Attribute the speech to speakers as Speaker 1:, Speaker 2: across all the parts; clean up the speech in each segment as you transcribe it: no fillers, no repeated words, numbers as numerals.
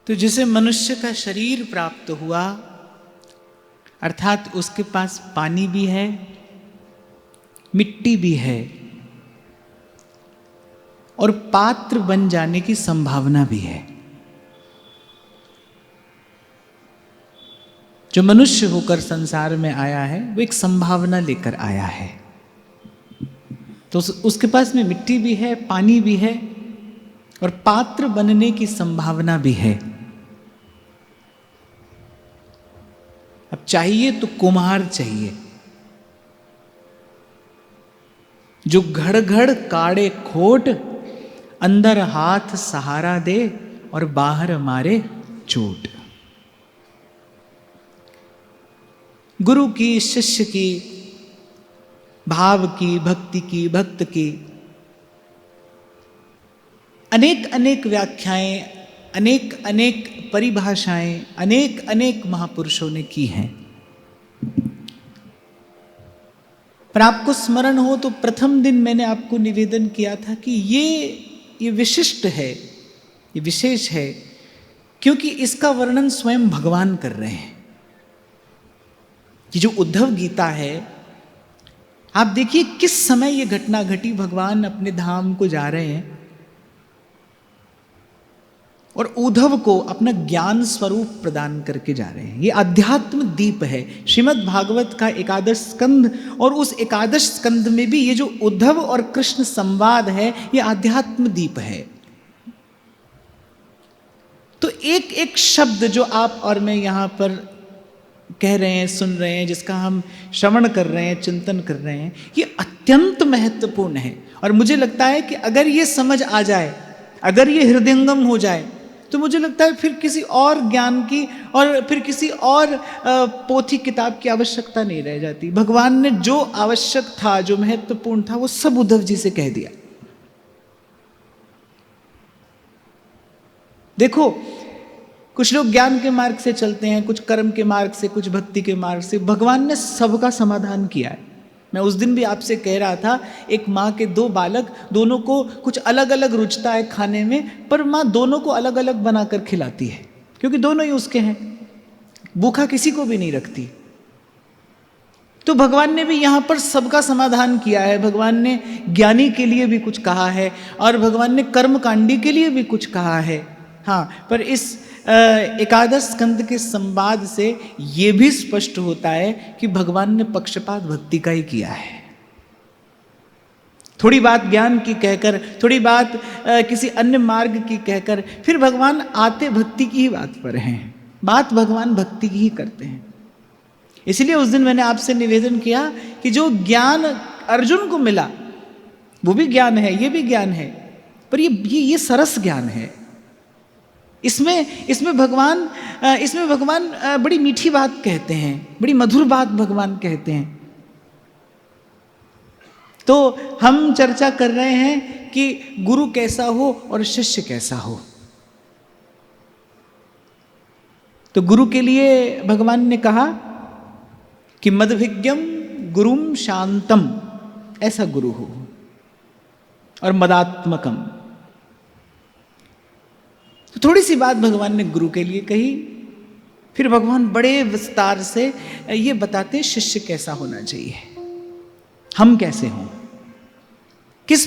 Speaker 1: तो जिसे मनुष्य का शरीर प्राप्त हुआ, अर्थात उसके पास पानी भी है, मिट्टी भी है और पात्र बन जाने की संभावना भी है। जो मनुष्य होकर संसार में आया है वो एक संभावना लेकर आया है। तो उसके पास में मिट्टी भी है, पानी भी है और पात्र बनने की संभावना भी है। अब चाहिए तो कुम्हार चाहिए, जो घड़ घड़ काढ़े खोट, अंदर हाथ सहारा दे और बाहर मारे चोट। गुरु की, शिष्य की, भाव की, भक्ति की, भक्त की अनेक अनेक व्याख्याएं, अनेक अनेक परिभाषाएं, अनेक अनेक महापुरुषों ने की हैं। पर आपको स्मरण हो तो प्रथम दिन मैंने आपको निवेदन किया था कि ये विशिष्ट है, ये विशेष है, क्योंकि इसका वर्णन स्वयं भगवान कर रहे हैं। ये जो उद्धव गीता है, आप देखिए किस समय ये घटना घटी। भगवान अपने धाम को जा रहे हैं और उद्धव को अपना ज्ञान स्वरूप प्रदान करके जा रहे हैं। ये अध्यात्म दीप है, श्रीमद् भागवत का एकादश स्कंध, और उस एकादश स्कंध में भी ये जो उद्धव और कृष्ण संवाद है, ये अध्यात्म दीप है। तो एक एक शब्द जो आप और मैं यहाँ पर कह रहे हैं, सुन रहे हैं, जिसका हम श्रवण कर रहे हैं, चिंतन कर रहे हैं, ये अत्यंत महत्वपूर्ण है। और मुझे लगता है कि अगर ये समझ आ जाए, अगर ये हृदयंगम हो जाए, तो मुझे लगता है फिर किसी और ज्ञान की और फिर किसी और पोथी किताब की आवश्यकता नहीं रह जाती। भगवान ने जो आवश्यक था, जो महत्वपूर्ण था, वो सब उद्धव जी से कह दिया। देखो, कुछ लोग ज्ञान के मार्ग से चलते हैं, कुछ कर्म के मार्ग से, कुछ भक्ति के मार्ग से। भगवान ने सबका समाधान किया है। मैं उस दिन भी आपसे कह रहा था, एक माँ के दो बालक, दोनों को कुछ अलग अलग रुचता है खाने में, पर माँ दोनों को अलग अलग बनाकर खिलाती है, क्योंकि दोनों ही उसके हैं, भूखा किसी को भी नहीं रखती। तो भगवान ने भी यहाँ पर सबका समाधान किया है। भगवान ने ज्ञानी के लिए भी कुछ कहा है और भगवान ने कर्मकांडी के लिए भी कुछ कहा है। हाँ, पर इस एकादश स्कंद के संवाद से ये भी स्पष्ट होता है कि भगवान ने पक्षपात भक्ति का ही किया है। थोड़ी बात ज्ञान की कहकर, थोड़ी बात किसी अन्य मार्ग की कहकर, फिर भगवान आते भक्ति की ही बात पर हैं। बात भगवान भक्ति की ही करते हैं। इसलिए उस दिन मैंने आपसे निवेदन किया कि जो ज्ञान अर्जुन को मिला वो भी ज्ञान है, ये भी ज्ञान है, पर ये सरस ज्ञान है। इसमें भगवान बड़ी मीठी बात कहते हैं, बड़ी मधुर बात भगवान कहते हैं। तो हम चर्चा कर रहे हैं कि गुरु कैसा हो और शिष्य कैसा हो। तो गुरु के लिए भगवान ने कहा कि मदभिज्ञम गुरुम शांतम, ऐसा गुरु हो, और मदात्मकम। तो थोड़ी सी बात भगवान ने गुरु के लिए कही, फिर भगवान बड़े विस्तार से ये बताते शिष्य कैसा होना चाहिए, हम कैसे हों, किस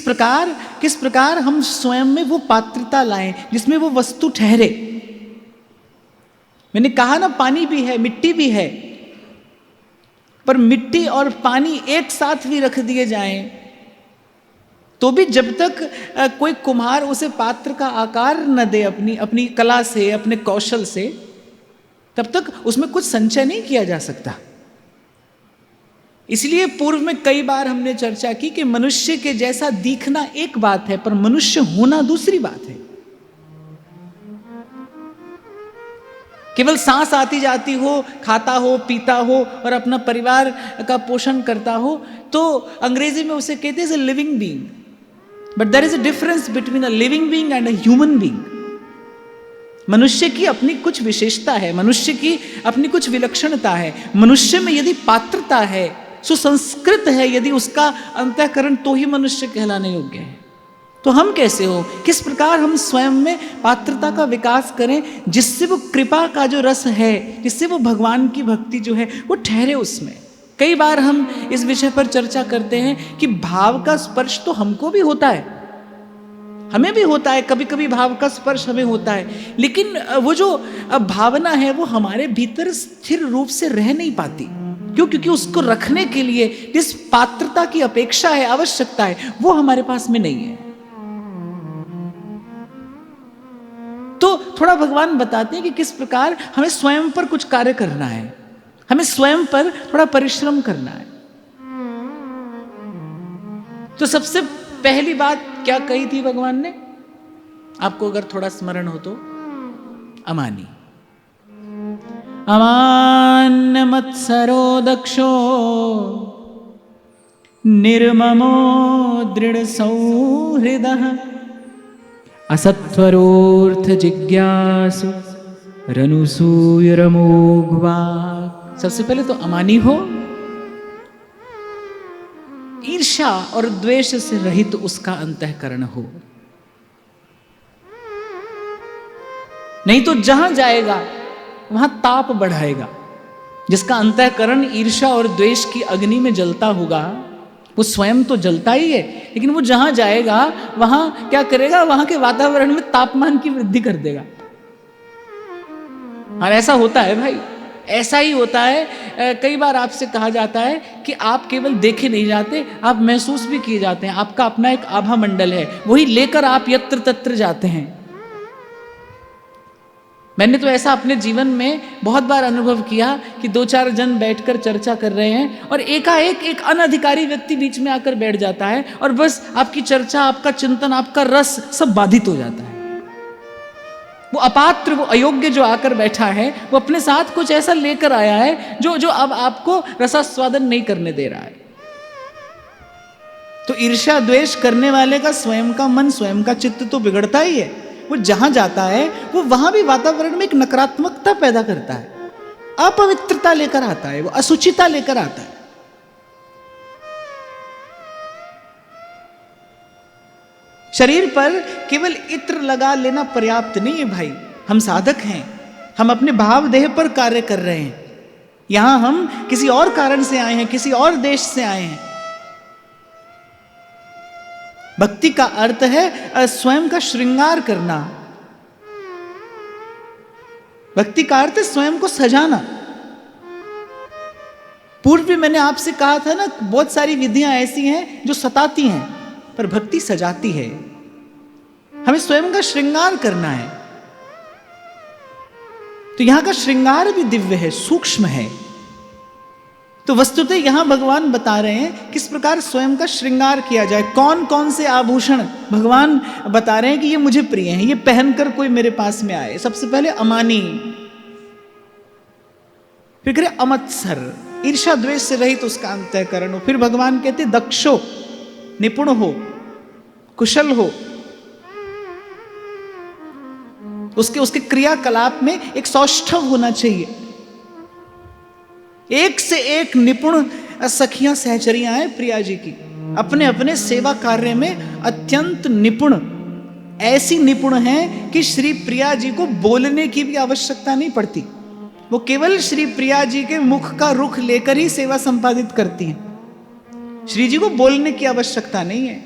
Speaker 1: प्रकार हम स्वयं में वो पात्रता लाएं जिसमें वो वस्तु ठहरे। मैंने कहा ना, पानी भी है, मिट्टी भी है, पर मिट्टी और पानी एक साथ भी रख दिए जाएं तो भी जब तक कोई कुम्हार उसे पात्र का आकार न दे अपनी कला से, अपने कौशल से, तब तक उसमें कुछ संचय नहीं किया जा सकता। इसलिए पूर्व में कई बार हमने चर्चा की कि मनुष्य के जैसा दिखना एक बात है, पर मनुष्य होना दूसरी बात है। केवल सांस आती जाती हो, खाता हो, पीता हो और अपना परिवार का पोषण करता हो, तो अंग्रेजी में उसे कहते हैं living being. But there is a difference between a living being and a human being. मनुष्य की अपनी कुछ विशेषता है, मनुष्य की अपनी कुछ विलक्षणता है। मनुष्य में यदि पात्रता है, सुसंस्कृत है यदि उसका अंतःकरण, तो ही मनुष्य कहलाने योग्य है। तो हम कैसे हो, किस प्रकार हम स्वयं में पात्रता का विकास करें, जिससे वो कृपा का जो रस है, जिससे वो भगवान की भक्ति जो है वो ठहरे उसमें। कई बार हम इस विषय पर चर्चा करते हैं कि भाव का स्पर्श तो हमको भी होता है, हमें भी होता है, कभी कभी भाव का स्पर्श हमें होता है, लेकिन वो जो भावना है वो हमारे भीतर स्थिर रूप से रह नहीं पाती। क्यों? क्योंकि उसको रखने के लिए जिस पात्रता की अपेक्षा है, आवश्यकता है, वो हमारे पास में नहीं है। तो थोड़ा भगवान बताते हैं कि किस प्रकार हमें स्वयं पर कुछ कार्य करना है, हमें स्वयं पर थोड़ा परिश्रम करना है। तो सबसे पहली बात क्या कही थी भगवान ने, आपको अगर थोड़ा स्मरण हो तो, अमानी। अमान्य मत्सरो दक्षो निर्ममो दृढ़ सौहृदः असत्वरोर्थ जिज्ञासु रनुसूयरमोघ्वा। सबसे पहले तो अमानी हो, ईर्ष्या और द्वेष से रहित उसका अंतःकरण हो। नहीं तो जहां जाएगा वहां ताप बढ़ाएगा। जिसका अंतःकरण ईर्ष्या और द्वेष की अग्नि में जलता होगा, वो स्वयं तो जलता ही है, लेकिन वो जहां जाएगा वहां क्या करेगा, वहां के वातावरण में तापमान की वृद्धि कर देगा। और ऐसा होता है भाई, ऐसा ही होता है। कई बार आपसे कहा जाता है कि आप केवल देखे नहीं जाते, आप महसूस भी किए जाते हैं। आपका अपना एक आभा मंडल है, वही लेकर आप यत्र तत्र जाते हैं। मैंने तो ऐसा अपने जीवन में बहुत बार अनुभव किया कि 2-4 जन बैठकर चर्चा कर रहे हैं और एकाएक एक अनधिकारी व्यक्ति बीच में आकर बैठ जाता है और बस आपकी चर्चा, आपका चिंतन, आपका रस सब बाधित हो जाता है। वो अपात्र, वो अयोग्य जो आकर बैठा है, वो अपने साथ कुछ ऐसा लेकर आया है जो अब आपको रसास्वादन नहीं करने दे रहा है। तो ईर्ष्या द्वेष करने वाले का स्वयं का मन, स्वयं का चित्त तो बिगड़ता ही है। वो जहां जाता है वो वहां भी वातावरण में एक नकारात्मकता पैदा करता है, अपवित्रता लेकर आता है, वो असुचिता लेकर आता है। शरीर पर केवल इत्र लगा लेना पर्याप्त नहीं है भाई। हम साधक हैं, हम अपने भाव देह पर कार्य कर रहे हैं। यहां हम किसी और कारण से आए हैं, किसी और देश से आए हैं। भक्ति का अर्थ है स्वयं का श्रृंगार करना। भक्ति का अर्थ है स्वयं को सजाना। पूर्व भी मैंने आपसे कहा था ना, बहुत सारी विधियां ऐसी हैं जो सताती हैं, पर भक्ति सजाती है। हमें स्वयं का श्रृंगार करना है। तो यहां का श्रृंगार भी दिव्य है, सूक्ष्म है। तो वस्तुतः यहां भगवान बता रहे हैं किस प्रकार स्वयं का श्रृंगार किया जाए। कौन कौन से आभूषण भगवान बता रहे हैं कि ये मुझे प्रिय हैं, ये पहनकर कोई मेरे पास में आए। सबसे पहले अमानी, फिर करे अमत्सर, ईर्ष्या द्वेष से रहित उसका अंतःकरण हो। फिर भगवान कहते दक्षो, निपुण हो, कुशल हो। उसके क्रियाकलाप में एक सौष्ठव होना चाहिए। एक से एक निपुण सखियां सहचरियां हैं प्रिया जी की, अपने अपने सेवा कार्य में अत्यंत निपुण। ऐसी निपुण हैं कि श्री प्रिया जी को बोलने की भी आवश्यकता नहीं पड़ती। वो केवल श्री प्रिया जी के मुख का रुख लेकर ही सेवा संपादित करती हैं। श्री जी को बोलने की आवश्यकता नहीं है।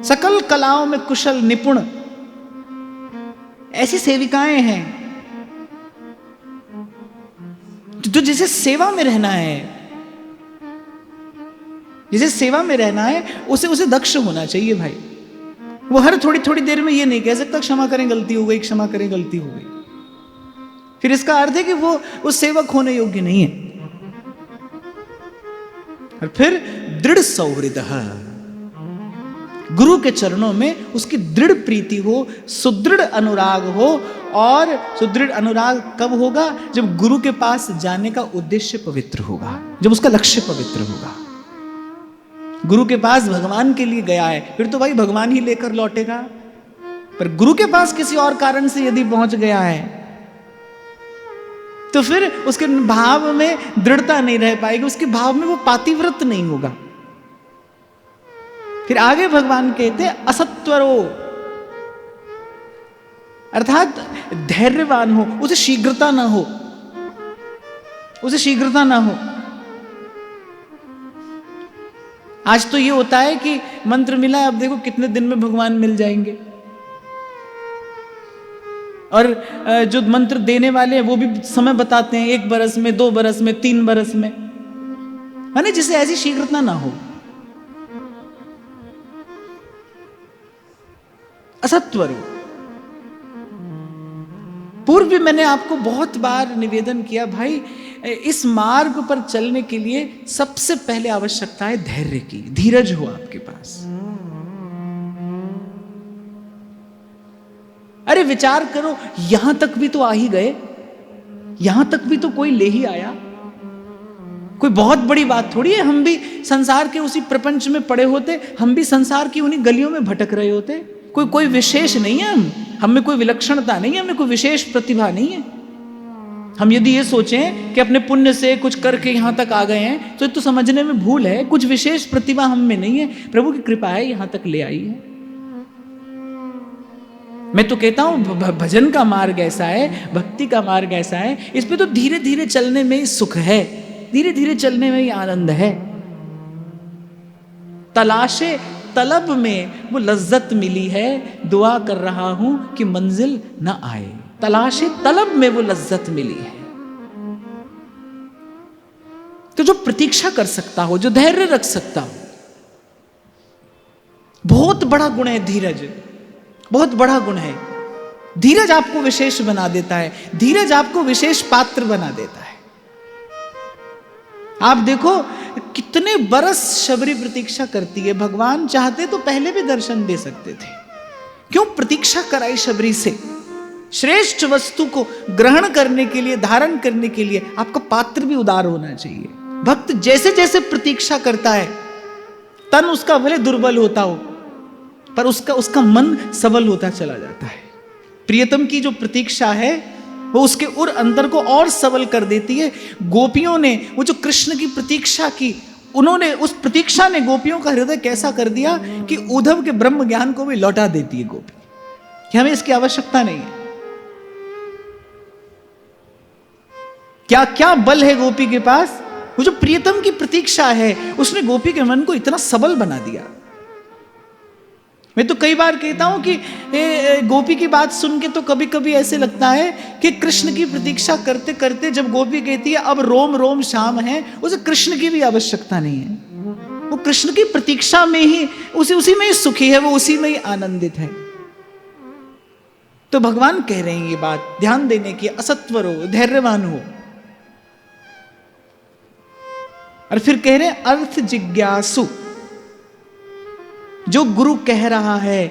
Speaker 1: सकल कलाओं में कुशल, निपुण ऐसी सेविकाएं हैं तो जिसे सेवा में रहना है, जिसे सेवा में रहना है उसे दक्ष होना चाहिए भाई। वो हर थोड़ी थोड़ी देर में ये नहीं कह सकता क्षमा करें गलती हो गई, क्षमा करें गलती हो गई। फिर इसका अर्थ है कि वो उस सेवक होने योग्य नहीं है। और फिर दृढ़ सौहृद, गुरु के चरणों में उसकी दृढ़ प्रीति हो, सुदृढ़ अनुराग हो। और सुदृढ़ अनुराग कब होगा? जब गुरु के पास जाने का उद्देश्य पवित्र होगा, जब उसका लक्ष्य पवित्र होगा। गुरु के पास भगवान के लिए गया है, फिर तो भाई भगवान ही लेकर लौटेगा। पर गुरु के पास किसी और कारण से यदि पहुंच गया है तो फिर उसके भाव में दृढ़ता नहीं रह पाएगी, उसके भाव में वो पातिव्रत नहीं होगा। फिर आगे भगवान कहते असत्वरो, अर्थात धैर्यवान हो, उसे शीघ्रता ना हो, उसे शीघ्रता ना हो। आज तो ये होता है कि मंत्र मिला, अब देखो कितने दिन में भगवान मिल जाएंगे, और जो मंत्र देने वाले हैं वो भी समय बताते हैं, 1 बरस में, 2 बरस में, 3 बरस में, माने जिसे ऐसी शीघ्रता ना हो। असत्वरो। पूर्व भी मैंने आपको बहुत बार निवेदन किया, भाई इस मार्ग पर चलने के लिए सबसे पहले आवश्यकता है धैर्य की, धीरज हो आपके पास। अरे विचार करो, यहां तक भी तो आ ही गए, यहां तक भी तो कोई ले ही आया, कोई बहुत बड़ी बात थोड़ी है। हम भी संसार के उसी प्रपंच में पड़े होते, हम भी संसार की उन्हीं गलियों में भटक रहे होते। कोई विशेष नहीं है, हम में कोई विलक्षणता नहीं है, हमें कोई विशेष प्रतिभा नहीं है। हम यदि ये सोचें कि अपने पुण्य से कुछ करके यहां तक आ गए हैं, तो समझने में भूल है। कुछ विशेष प्रतिभा हम में नहीं है, प्रभु की कृपा है, यहां तक ले आई है। मैं तो कहता हूं भजन का मार्ग ऐसा है, भक्ति का मार्ग ऐसा है, इस पे तो धीरे धीरे चलने में ही सुख है, धीरे धीरे चलने में ही आनंद है। तलाशे तलब में वो लज्जत मिली है, दुआ कर रहा हूं कि मंजिल न आए। तलाशे तलब में वो लज्जत मिली है। तो जो प्रतीक्षा कर सकता हो, जो धैर्य रख सकता हो, बहुत बड़ा गुण है धीरज, बहुत बड़ा गुण है। धीरज आपको विशेष बना देता है, धीरज आपको विशेष पात्र बना देता है। आप देखो कितने बरस शबरी प्रतीक्षा करती है, भगवान चाहते तो पहले भी दर्शन दे सकते थे, क्यों प्रतीक्षा कराई शबरी से? श्रेष्ठ वस्तु को ग्रहण करने के लिए, धारण करने के लिए आपका पात्र भी उदार होना चाहिए। भक्त जैसे जैसे प्रतीक्षा करता है, तन उसका भले दुर्बल होता हो, पर उसका मन सबल होता चला जाता है। प्रियतम की जो प्रतीक्षा है वो उसके उर अंतर को और सबल कर देती है। गोपियों ने वो जो कृष्ण की प्रतीक्षा की, उन्होंने उस प्रतीक्षा ने गोपियों का हृदय कैसा कर दिया कि उद्धव के ब्रह्म ज्ञान को भी लौटा देती है गोपी, कि हमें इसकी आवश्यकता नहीं है। क्या क्या बल है गोपी के पास, वो जो प्रियतम की प्रतीक्षा है उसने गोपी के मन को इतना सबल बना दिया। मैं तो कई बार कहता हूं कि गोपी की बात सुन के तो कभी कभी ऐसे लगता है कि कृष्ण की प्रतीक्षा करते करते जब गोपी कहती है अब रोम रोम शाम है, उसे कृष्ण की भी आवश्यकता नहीं है। वो कृष्ण की प्रतीक्षा में ही उसी में ही सुखी है, वो उसी में ही आनंदित है। तो भगवान कह रहे हैं ये बात ध्यान देने की, असत्वर हो, धैर्यवान हो। और फिर कह रहे हैं अर्थ जिज्ञासु, जो गुरु कह रहा है,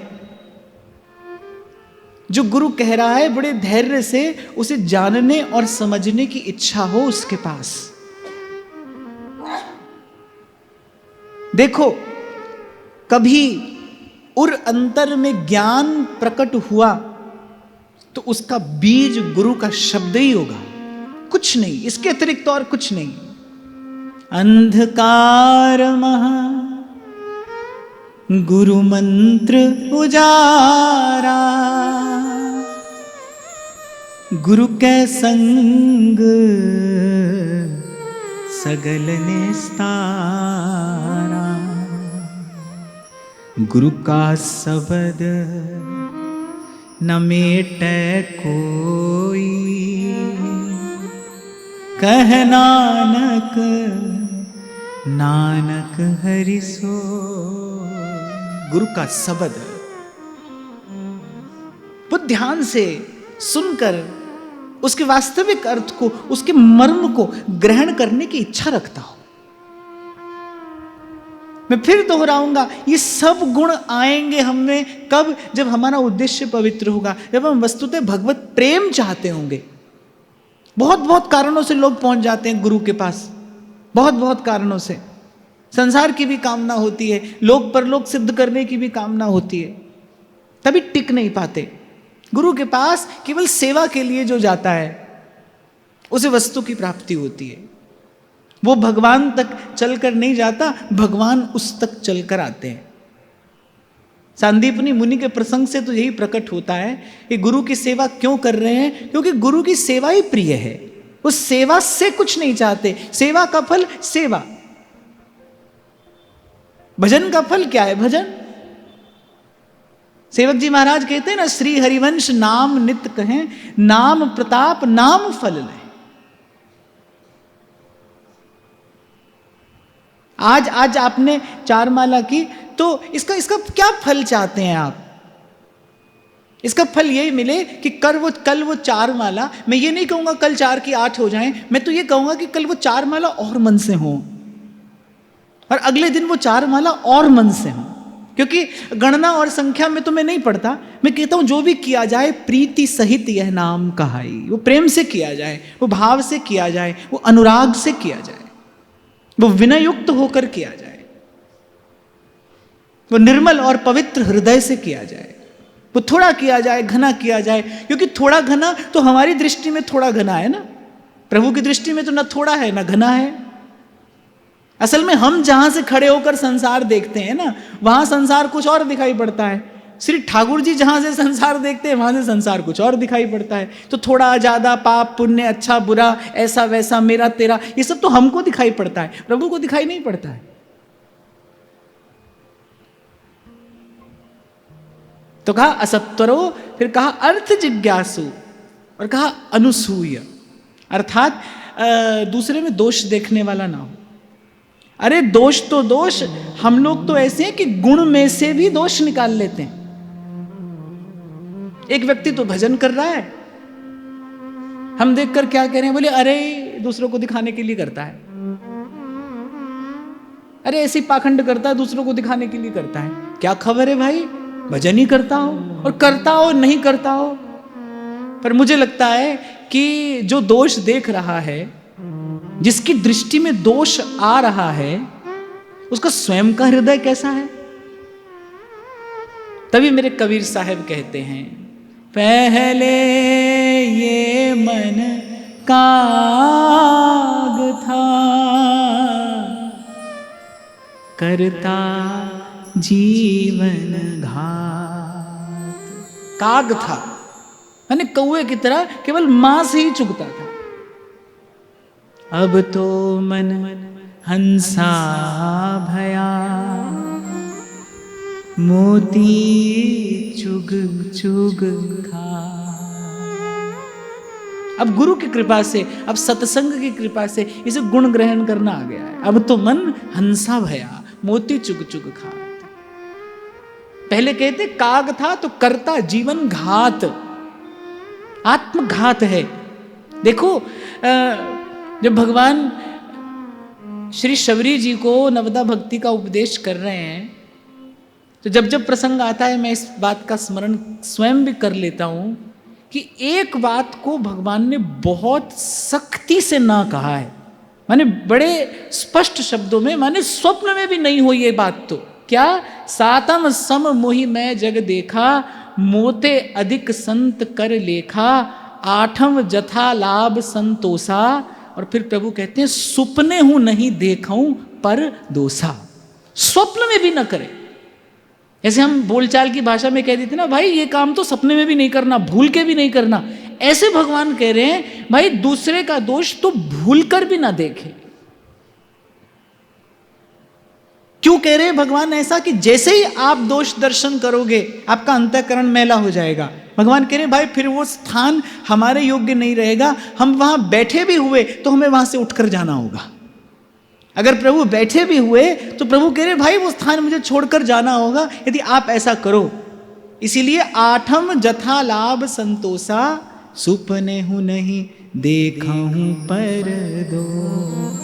Speaker 1: जो गुरु कह रहा है बड़े धैर्य से उसे जानने और समझने की इच्छा हो उसके पास। देखो कभी उर अंतर में ज्ञान प्रकट हुआ तो उसका बीज गुरु का शब्द ही होगा, कुछ नहीं, इसके अतिरिक्त और कुछ नहीं। अंधकार महा गुरु मंत्र उजारा, गुरु के संग सगल निस्तारा, गुरु का शब्द न मेटे कोई, कह नानक नानक हरि सो। गुरु का शब्द वो ध्यान से सुनकर उसके वास्तविक अर्थ को, उसके मर्म को ग्रहण करने की इच्छा रखता हो। मैं फिर दोहराऊंगा, ये सब गुण आएंगे हमें कब? जब हमारा उद्देश्य पवित्र होगा, जब हम वस्तुतः भगवत प्रेम चाहते होंगे। बहुत बहुत कारणों से लोग पहुंच जाते हैं गुरु के पास, बहुत बहुत कारणों से। संसार की भी कामना होती है, लोक परलोक सिद्ध करने की भी कामना होती है, तभी टिक नहीं पाते। गुरु के पास केवल सेवा के लिए जो जाता है उसे वस्तु की प्राप्ति होती है। वो भगवान तक चलकर नहीं जाता, भगवान उस तक चलकर आते हैं। सांदीपनी मुनि के प्रसंग से तो यही प्रकट होता है कि गुरु की सेवा क्यों कर रहे हैं, क्योंकि गुरु की सेवा ही प्रिय है। वो सेवा से कुछ नहीं चाहते, सेवा का फल सेवा। भजन का फल क्या है? भजन। सेवक जी महाराज कहते हैं ना, श्री हरिवंश नाम नित कहें, नाम प्रताप नाम फल ले। आज आपने 4 माला की, तो इसका क्या फल चाहते हैं आप? इसका फल यही मिले कि कल वो 4 माला, मैं ये नहीं कहूंगा कल 4 की 8 हो जाएं, मैं तो ये कहूंगा कि कल वो 4 माला और मन से हो, और अगले दिन वो 4 माला और मन से हो। क्योंकि गणना और संख्या में तो मैं नहीं पढ़ता, मैं कहता हूं जो भी किया जाए प्रीति सहित यह नाम कहाई। वो प्रेम से किया जाए, वो भाव से किया जाए, वो अनुराग से किया जाए, वो विनयुक्त होकर किया जाए, वो निर्मल और पवित्र हृदय से किया जाए। वो थोड़ा किया जाए, घना किया जाए, क्योंकि थोड़ा घना तो हमारी दृष्टि में थोड़ा घना है ना, प्रभु की दृष्टि में तो ना थोड़ा है ना घना है। असल में हम जहां से खड़े होकर संसार देखते हैं ना, वहां संसार कुछ और दिखाई पड़ता है। श्री ठाकुर जी जहां से संसार देखते हैं, वहां से संसार कुछ और दिखाई पड़ता है। तो थोड़ा ज्यादा, पाप पुण्य, अच्छा बुरा, ऐसा वैसा, मेरा तेरा, ये सब तो हमको दिखाई पड़ता है, प्रभु को दिखाई नहीं पड़ता है। तो कहा असत्वरो, फिर कहा अर्थ जिज्ञासु, और कहा अनुसूय, अर्थात दूसरे में दोष देखने वाला ना हो। अरे दोष तो दोष, हम लोग तो ऐसे हैं कि गुण में से भी दोष निकाल लेते हैं। एक व्यक्ति तो भजन कर रहा है, हम देखकर क्या कह रहे हैं, बोले अरे दूसरों को दिखाने के लिए करता है, अरे ऐसी पाखंड करता है, दूसरों को दिखाने के लिए करता है। क्या खबर है भाई, भजन ही करता हो, और करता हो नहीं करता हो। पर मुझे लगता है कि जो दोष देख रहा है, जिसकी दृष्टि में दोष आ रहा है, उसका स्वयं का हृदय कैसा है। तभी मेरे कबीर साहब कहते हैं, पहले ये मन काग था, करता जीवन घात। काग था यानी कौवे की तरह केवल मांस ही चुगता था। अब तो मन हंसा भया, मोती चुग चुग खा। अब गुरु की कृपा से, अब सत्संग की कृपा से इसे गुण ग्रहण करना आ गया है। अब तो मन हंसा भया, मोती चुग चुग खा। पहले कहते काग था तो करता जीवन घात, आत्मघात है। देखो जब भगवान श्री शबरी जी को नवदा भक्ति का उपदेश कर रहे हैं, तो जब जब प्रसंग आता है मैं इस बात का स्मरण स्वयं भी कर लेता हूं कि एक बात को भगवान ने बहुत सख्ती से ना कहा है, माने बड़े स्पष्ट शब्दों में, माने स्वप्न में भी नहीं हो ये बात। तो क्या, सातम सम मोहि मैं जग देखा, मोते अधिक संत कर लेखा, आठम जथा लाभ संतोषा। और फिर प्रभु कहते हैं सुपने हूं नहीं देखूं पर दोषा। स्वप्न में भी न करे। ऐसे हम बोलचाल की भाषा में कह देते ना, भाई ये काम तो सपने में भी नहीं करना, भूल के भी नहीं करना। ऐसे भगवान कह रहे हैं भाई दूसरे का दोष तो भूल कर भी ना देखे। क्यों कह रहे हैं भगवान ऐसा, कि जैसे ही आप दोष दर्शन करोगे आपका अंतःकरण मैला हो जाएगा। भगवान कह रहे हैं भाई फिर वो स्थान हमारे योग्य नहीं रहेगा। हम वहां बैठे भी हुए तो हमें वहां से उठकर जाना होगा। अगर प्रभु बैठे भी हुए तो प्रभु कह रहे भाई वो स्थान मुझे छोड़कर जाना होगा यदि आप ऐसा करो। इसीलिए आठम जथा लाभ संतोषा, सुपने हूं नहीं देखा हूं पर दोष।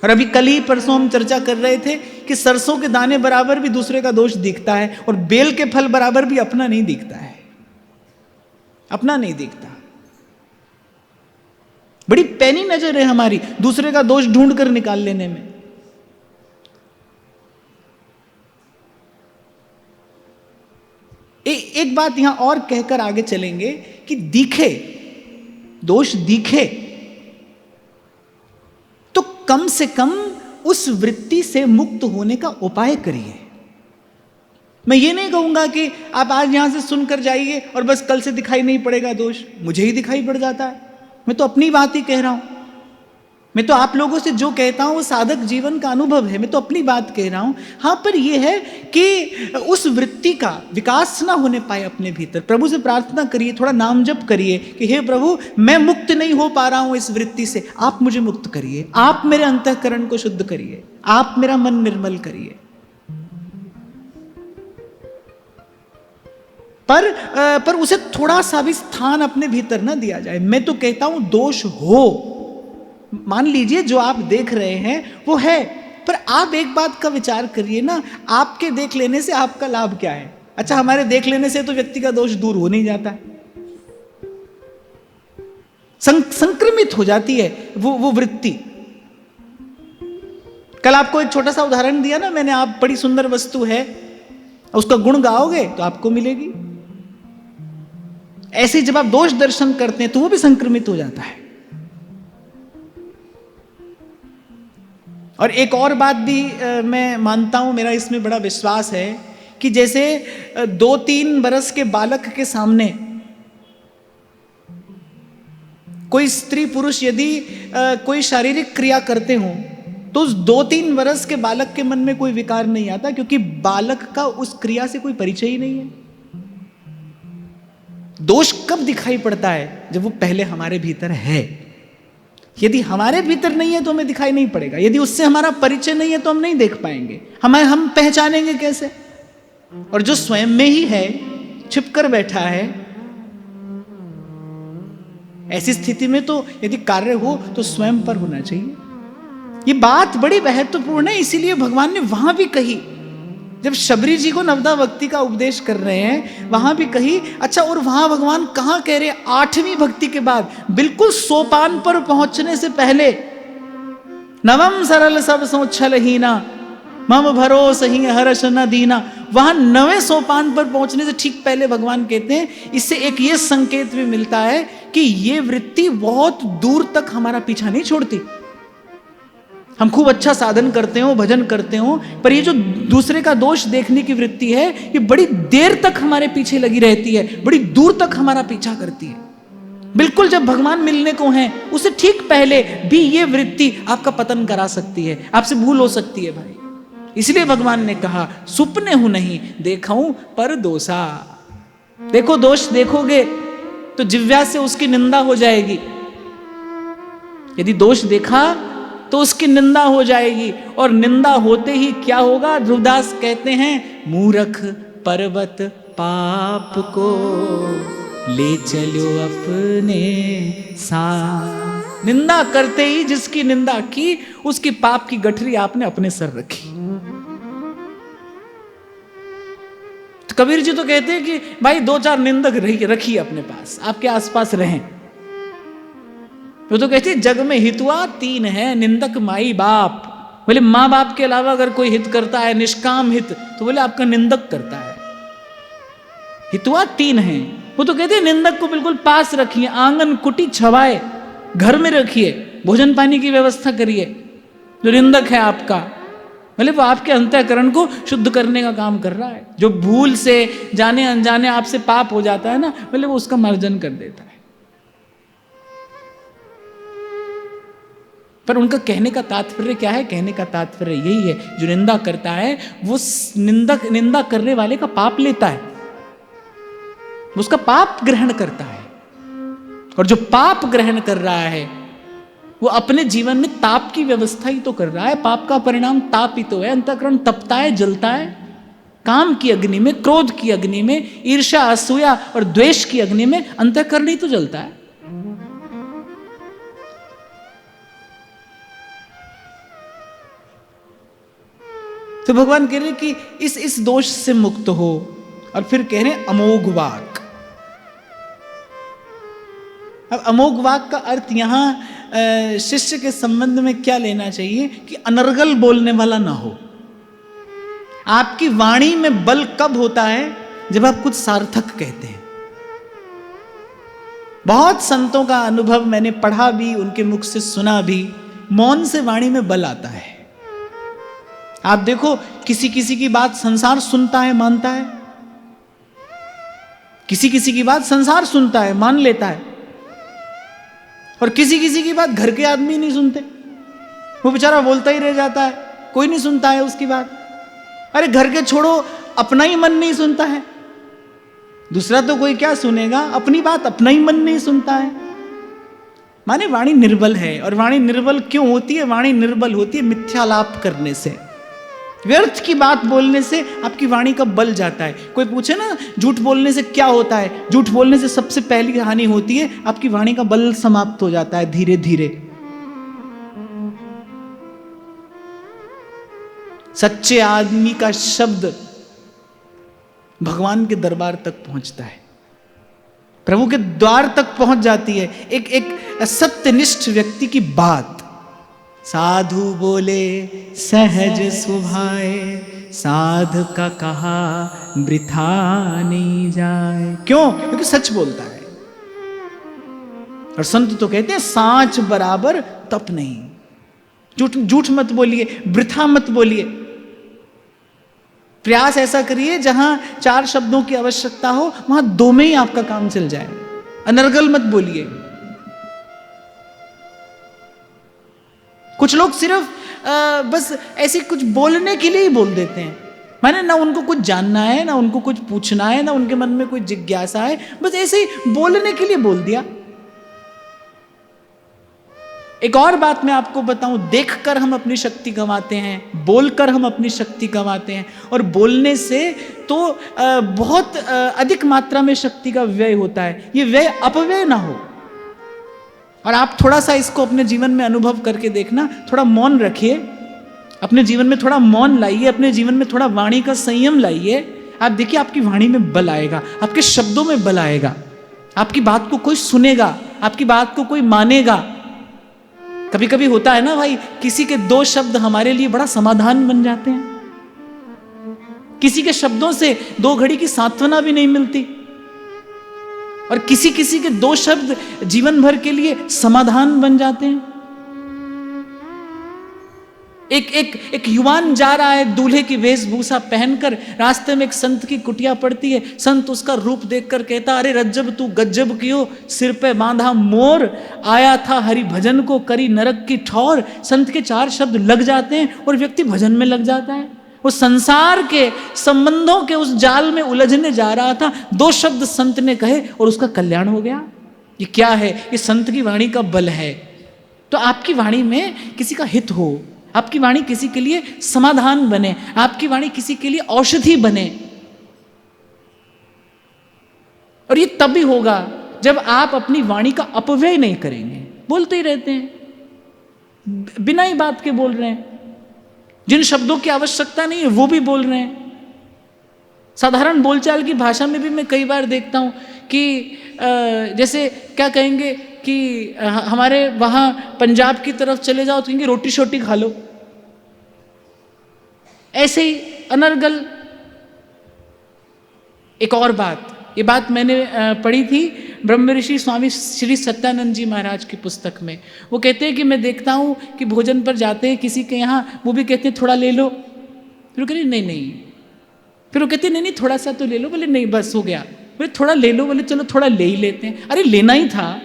Speaker 1: और अभी कल ही परसों हम चर्चा कर रहे थे कि सरसों के दाने बराबर भी दूसरे का दोष दिखता है, और बेल के फल बराबर भी अपना नहीं दिखता है, अपना नहीं दिखता। बड़ी पैनी नजर है हमारी दूसरे का दोष ढूंढ कर निकाल लेने में। एक बात यहां और कहकर आगे चलेंगे कि दिखे, दोष दिखे तो कम से कम उस वृत्ति से मुक्त होने का उपाय करिए। मैं ये नहीं कहूंगा कि आप आज यहां से सुनकर जाइए और बस कल से दिखाई नहीं पड़ेगा दोष, मुझे ही दिखाई पड़ जाता है। मैं तो अपनी बात ही कह रहा हूं, मैं तो आप लोगों से जो कहता हूं वो साधक जीवन का अनुभव है, मैं तो अपनी बात कह रहा हूं। हाँ, पर यह है कि उस वृत्ति का विकास ना होने पाए अपने भीतर। प्रभु से प्रार्थना करिए, थोड़ा नाम जप करिए कि हे प्रभु, मैं मुक्त नहीं हो पा रहा हूं इस वृत्ति से, आप मुझे मुक्त करिए, आप मेरे अंतःकरण को शुद्ध करिए, आप मेरा मन निर्मल करिए। पर उसे थोड़ा सा भी स्थान अपने भीतर ना दिया जाए। मैं तो कहता हूं दोष हो, मान लीजिए जो आप देख रहे हैं वो है, पर आप एक बात का विचार करिए ना, आपके देख लेने से आपका लाभ क्या है? अच्छा, हमारे देख लेने से तो व्यक्ति का दोष दूर हो नहीं जाता, संक्रमित हो जाती है वो वृत्ति। कल आपको एक छोटा सा उदाहरण दिया ना मैंने, आप बड़ी सुंदर वस्तु है, उसका गुण गाओगे तो आपको मिलेगी। ऐसे जब आप दोष दर्शन करते हैं तो वो भी संक्रमित हो जाता है। और एक और बात भी मैं मानता हूं, मेरा इसमें बड़ा विश्वास है कि जैसे 2-3 बरस के बालक के सामने कोई स्त्री पुरुष यदि कोई शारीरिक क्रिया करते हो तो उस 2-3 बरस के बालक के मन में कोई विकार नहीं आता, क्योंकि बालक का उस क्रिया से कोई परिचय ही नहीं है। दोष कब दिखाई पड़ता है? जब वो पहले हमारे भीतर है। यदि हमारे भीतर नहीं है तो हमें दिखाई नहीं पड़ेगा, यदि उससे हमारा परिचय नहीं है तो हम नहीं देख पाएंगे। हम पहचानेंगे कैसे? और जो स्वयं में ही है, छिपकर बैठा है, ऐसी स्थिति में तो यदि कार्य हो तो स्वयं पर होना चाहिए। ये बात बड़ी महत्वपूर्ण है, इसीलिए भगवान ने वहां भी कही, जब शबरी जी को नवदा भक्ति का उपदेश कर रहे हैं वहां भी कही। अच्छा, और वहां भगवान कहां कह रहे? 8वीं भक्ति के बाद, बिल्कुल सोपान पर पहुंचने से पहले, नवम सरल सब सो छल हीना, मम भरोस ही हर्ष न दीना। वहां 9वें सोपान पर पहुंचने से ठीक पहले भगवान कहते हैं, इससे एक ये संकेत भी मिलता है कि ये वृत्ति बहुत दूर तक हमारा पीछा नहीं छोड़ती। हम खूब अच्छा साधन करते हो, भजन करते हो, पर ये जो दूसरे का दोष देखने की वृत्ति है, ये बड़ी देर तक हमारे पीछे लगी रहती है, बड़ी दूर तक हमारा पीछा करती है। बिल्कुल जब भगवान मिलने को हैं, उससे ठीक पहले भी ये वृत्ति आपका पतन करा सकती है, आपसे भूल हो सकती है भाई। इसलिए भगवान ने कहा, सुपने हूं नहीं देखाऊं पर दोषा। देखो, दोष देखोगे तो जिह्वा से उसकी निंदा हो जाएगी, यदि दोष देखा तो उसकी निंदा हो जाएगी, और निंदा होते ही क्या होगा? ध्रुवदास कहते हैं, मूर्ख पर्वत पाप को ले चलो अपने साथ। निंदा करते ही जिसकी निंदा की, उसकी पाप की गठरी आपने अपने सर रखी। तो कबीर जी तो कहते हैं कि भाई 2-4 निंदक रखिए अपने पास, आपके आसपास रहें। वो तो कहते जग में हितुआ 3 है, निंदक माई बाप। बोले माँ बाप के अलावा अगर कोई हित करता है, निष्काम हित, तो बोले आपका निंदक करता है। हितुआ 3 है। वो तो कहते हैं निंदक को बिल्कुल पास रखिए, आंगन कुटी छवाए, घर में रखिए, भोजन पानी की व्यवस्था करिए। जो निंदक है आपका, बोले वो आपके अंतःकरण को शुद्ध करने का काम कर रहा है। जो भूल से जाने अनजाने आपसे पाप हो जाता है ना, बोले वो उसका मार्जन कर देता है। पर उनका कहने का तात्पर्य क्या है? कहने का तात्पर्य यही है, जो निंदा करता है वो निंदा करने वाले का पाप लेता है, वो उसका पाप ग्रहण करता है। और जो पाप ग्रहण कर रहा है वो अपने जीवन में ताप की व्यवस्था ही तो कर रहा है। पाप का परिणाम ताप ही तो है। अंतःकरण तपता है, जलता है, काम की अग्नि में, क्रोध की अग्नि में, ईर्ष्या, असूया और द्वेष की अग्नि में अंतःकरण ही तो जलता है। तो भगवान कह रहे कि इस दोष से मुक्त हो। और फिर कह रहे अमोघ वाक। अब अमोघ वाक का अर्थ यहां शिष्य के संबंध में क्या लेना चाहिए कि अनर्गल बोलने वाला ना हो। आपकी वाणी में बल कब होता है? जब आप कुछ सार्थक कहते हैं। बहुत संतों का अनुभव मैंने पढ़ा भी, उनके मुख से सुना भी, मौन से वाणी में बल आता है। आप देखो, किसी किसी की बात संसार सुनता है, मानता है, किसी किसी की बात संसार सुनता है, मान लेता है, और किसी किसी की बात घर के आदमी नहीं सुनते, वो बेचारा बोलता ही रह जाता है, कोई नहीं सुनता है उसकी बात। अरे घर के छोड़ो, अपना ही मन नहीं सुनता है, दूसरा तो कोई क्या सुनेगा, अपनी बात अपना ही मन नहीं सुनता है। माने वाणी निर्बल है। और वाणी निर्बल क्यों होती है? वाणी निर्बल होती है मिथ्यालाप करने से, व्यर्थ की बात बोलने से आपकी वाणी का बल जाता है। कोई पूछे ना झूठ बोलने से क्या होता है? झूठ बोलने से सबसे पहली हानि होती है आपकी वाणी का बल समाप्त हो जाता है धीरे धीरे। सच्चे आदमी का शब्द भगवान के दरबार तक पहुंचता है, प्रभु के द्वार तक पहुंच जाती है। एक सत्यनिष्ठ व्यक्ति की बात, साधु बोले सहज सुभाए, साध का कहा वृथा नहीं जाए। क्यों? क्योंकि सच बोलता है। और संत तो कहते हैं सांच बराबर तप नहीं। झूठ मत बोलिए, वृथा मत बोलिए। प्रयास ऐसा करिए जहां 4 शब्दों की आवश्यकता हो वहां 2 में ही आपका काम चल जाए। अनर्गल मत बोलिए। कुछ लोग सिर्फ बस ऐसे कुछ बोलने के लिए ही बोल देते हैं, माने ना उनको कुछ जानना है, ना उनको कुछ पूछना है, ना उनके मन में कोई जिज्ञासा है, बस ऐसे ही बोलने के लिए बोल दिया। एक और बात मैं आपको बताऊं, देखकर हम अपनी शक्ति गंवाते हैं, बोलकर हम अपनी शक्ति गंवाते हैं। और बोलने से तो बहुत अधिक मात्रा में शक्ति का व्यय होता है। ये व्यय अपव्यय ना हो। और आप थोड़ा सा इसको अपने जीवन में अनुभव करके देखना, थोड़ा मौन रखिए, अपने जीवन में थोड़ा मौन लाइए, अपने जीवन में थोड़ा वाणी का संयम लाइए। आप देखिए आपकी वाणी में बल आएगा, आपके शब्दों में बल आएगा, आपकी बात को कोई सुनेगा, आपकी बात को कोई मानेगा। कभी कभी होता है ना भाई, किसी के 2 शब्द हमारे लिए बड़ा समाधान बन जाते हैं। किसी के शब्दों से 2 घड़ी की सांत्वना भी नहीं मिलती, और किसी किसी के 2 शब्द जीवन भर के लिए समाधान बन जाते हैं। एक युवान जा रहा है दूल्हे की वेशभूषा पहनकर, रास्ते में एक संत की कुटिया पड़ती है। संत उसका रूप देखकर कहता, अरे रज्जब तू गज्जब कियो, सिर पे बांधा मोर, आया था हरि भजन को करी नरक की ठौर। संत के 4 शब्द लग जाते हैं और व्यक्ति भजन में लग जाता है। वो संसार के संबंधों के उस जाल में उलझने जा रहा था, 2 शब्द संत ने कहे और उसका कल्याण हो गया। ये क्या है? ये संत की वाणी का बल है। तो आपकी वाणी में किसी का हित हो, आपकी वाणी किसी के लिए समाधान बने, आपकी वाणी किसी के लिए औषधि बने। और ये तभी होगा जब आप अपनी वाणी का अपव्यय नहीं करेंगे। बोलते ही रहते हैं, बिना ही बात के बोल रहे हैं, जिन शब्दों की आवश्यकता नहीं है वो भी बोल रहे हैं। साधारण बोलचाल की भाषा में भी मैं कई बार देखता हूं कि जैसे क्या कहेंगे कि हमारे वहां पंजाब की तरफ चले जाओ तो कहेंगे रोटी शोटी खा लो, ऐसे ही अनर्गल। एक और बात, ये बात मैंने पढ़ी थी ब्रह्म ऋषि स्वामी श्री सत्यानंद जी महाराज की पुस्तक में। वो कहते हैं कि मैं देखता हूँ कि भोजन पर जाते हैं किसी के यहाँ, वो भी कहते हैं थोड़ा ले लो, फिर वो कहते नहीं, फिर वो कहते नहीं थोड़ा सा तो ले लो, बोले नहीं बस हो गया, बोले थोड़ा ले लो, बोले चलो थोड़ा ले ही लेते हैं। अरे लेना ही था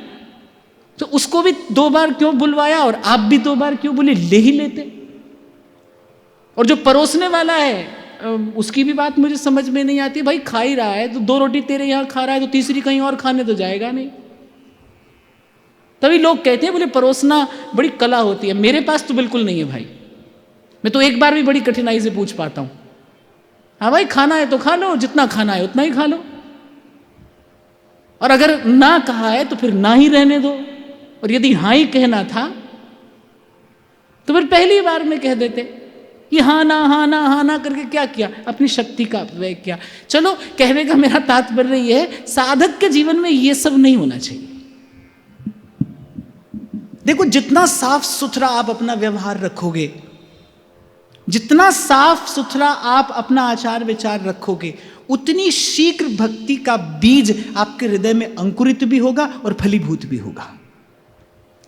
Speaker 1: तो उसको भी 2 बार क्यों बुलवाया, और आप भी 2 बार क्यों बोले, ले ही लेते। और जो परोसने वाला है उसकी भी बात मुझे समझ में नहीं आती। भाई खा ही रहा है तो 2 रोटी तेरे यहाँ खा रहा है तो तीसरी कहीं और खाने तो जाएगा नहीं। तभी लोग कहते हैं बोले परोसना बड़ी कला होती है। मेरे पास तो बिल्कुल नहीं है भाई, मैं तो एक बार भी बड़ी कठिनाई से पूछ पाता हूं। हाँ भाई खाना है तो खा लो, जितना खाना है उतना ही खा लो, और अगर ना कहा है तो फिर ना ही रहने दो। और यदि हाँ ही कहना था तो फिर पहली बार में कह देते। ये हाँ ना करके क्या किया, अपनी शक्ति का अपव्यय किया। चलो कहने का मेरा तात्पर्य ये है, साधक के जीवन में ये सब नहीं होना चाहिए। देखो जितना साफ सुथरा आप अपना व्यवहार रखोगे, जितना साफ सुथरा आप अपना आचार विचार रखोगे, उतनी शीघ्र भक्ति का बीज आपके हृदय में अंकुरित भी होगा और फलीभूत भी होगा।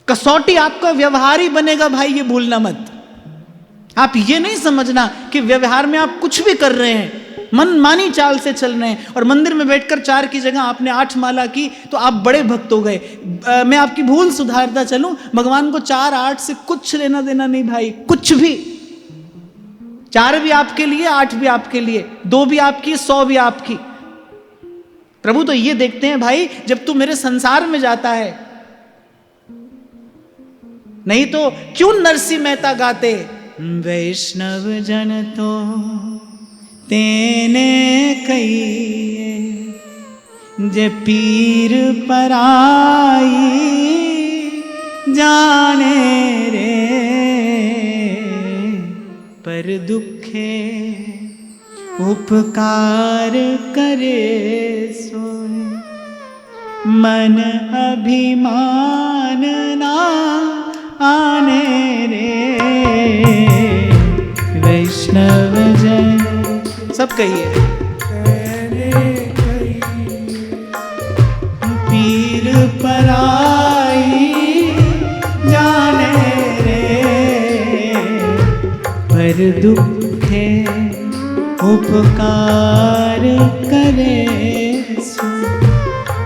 Speaker 1: कसौटी आपका व्यवहार ही बनेगा भाई, ये भूलना मत। आप ये नहीं समझना कि व्यवहार में आप कुछ भी कर रहे हैं, मनमानी चाल से चल रहे हैं, और मंदिर में बैठकर 4 की जगह आपने 8 माला की तो आप बड़े भक्त हो गए। मैं आपकी भूल सुधारता चलूं, भगवान को 4 8 से कुछ लेना देना नहीं भाई, कुछ भी। 4 भी आपके लिए, 8 भी आपके लिए, 2 भी आपकी, 100 भी आपकी। प्रभु तो ये देखते हैं भाई, जब तू मेरे संसार में जाता है, नहीं तो क्यों नरसिंह मेहता गाते, वैष्णव जन तो तेने कहिए, जे पीर पराई जाने रे, पर दुखे उपकार करे सोए, मन अभिमान ना आने रे, वैष्णव जन सब कहिए, पीर पराई जाने रे, पर दुखे उपकार करे सो,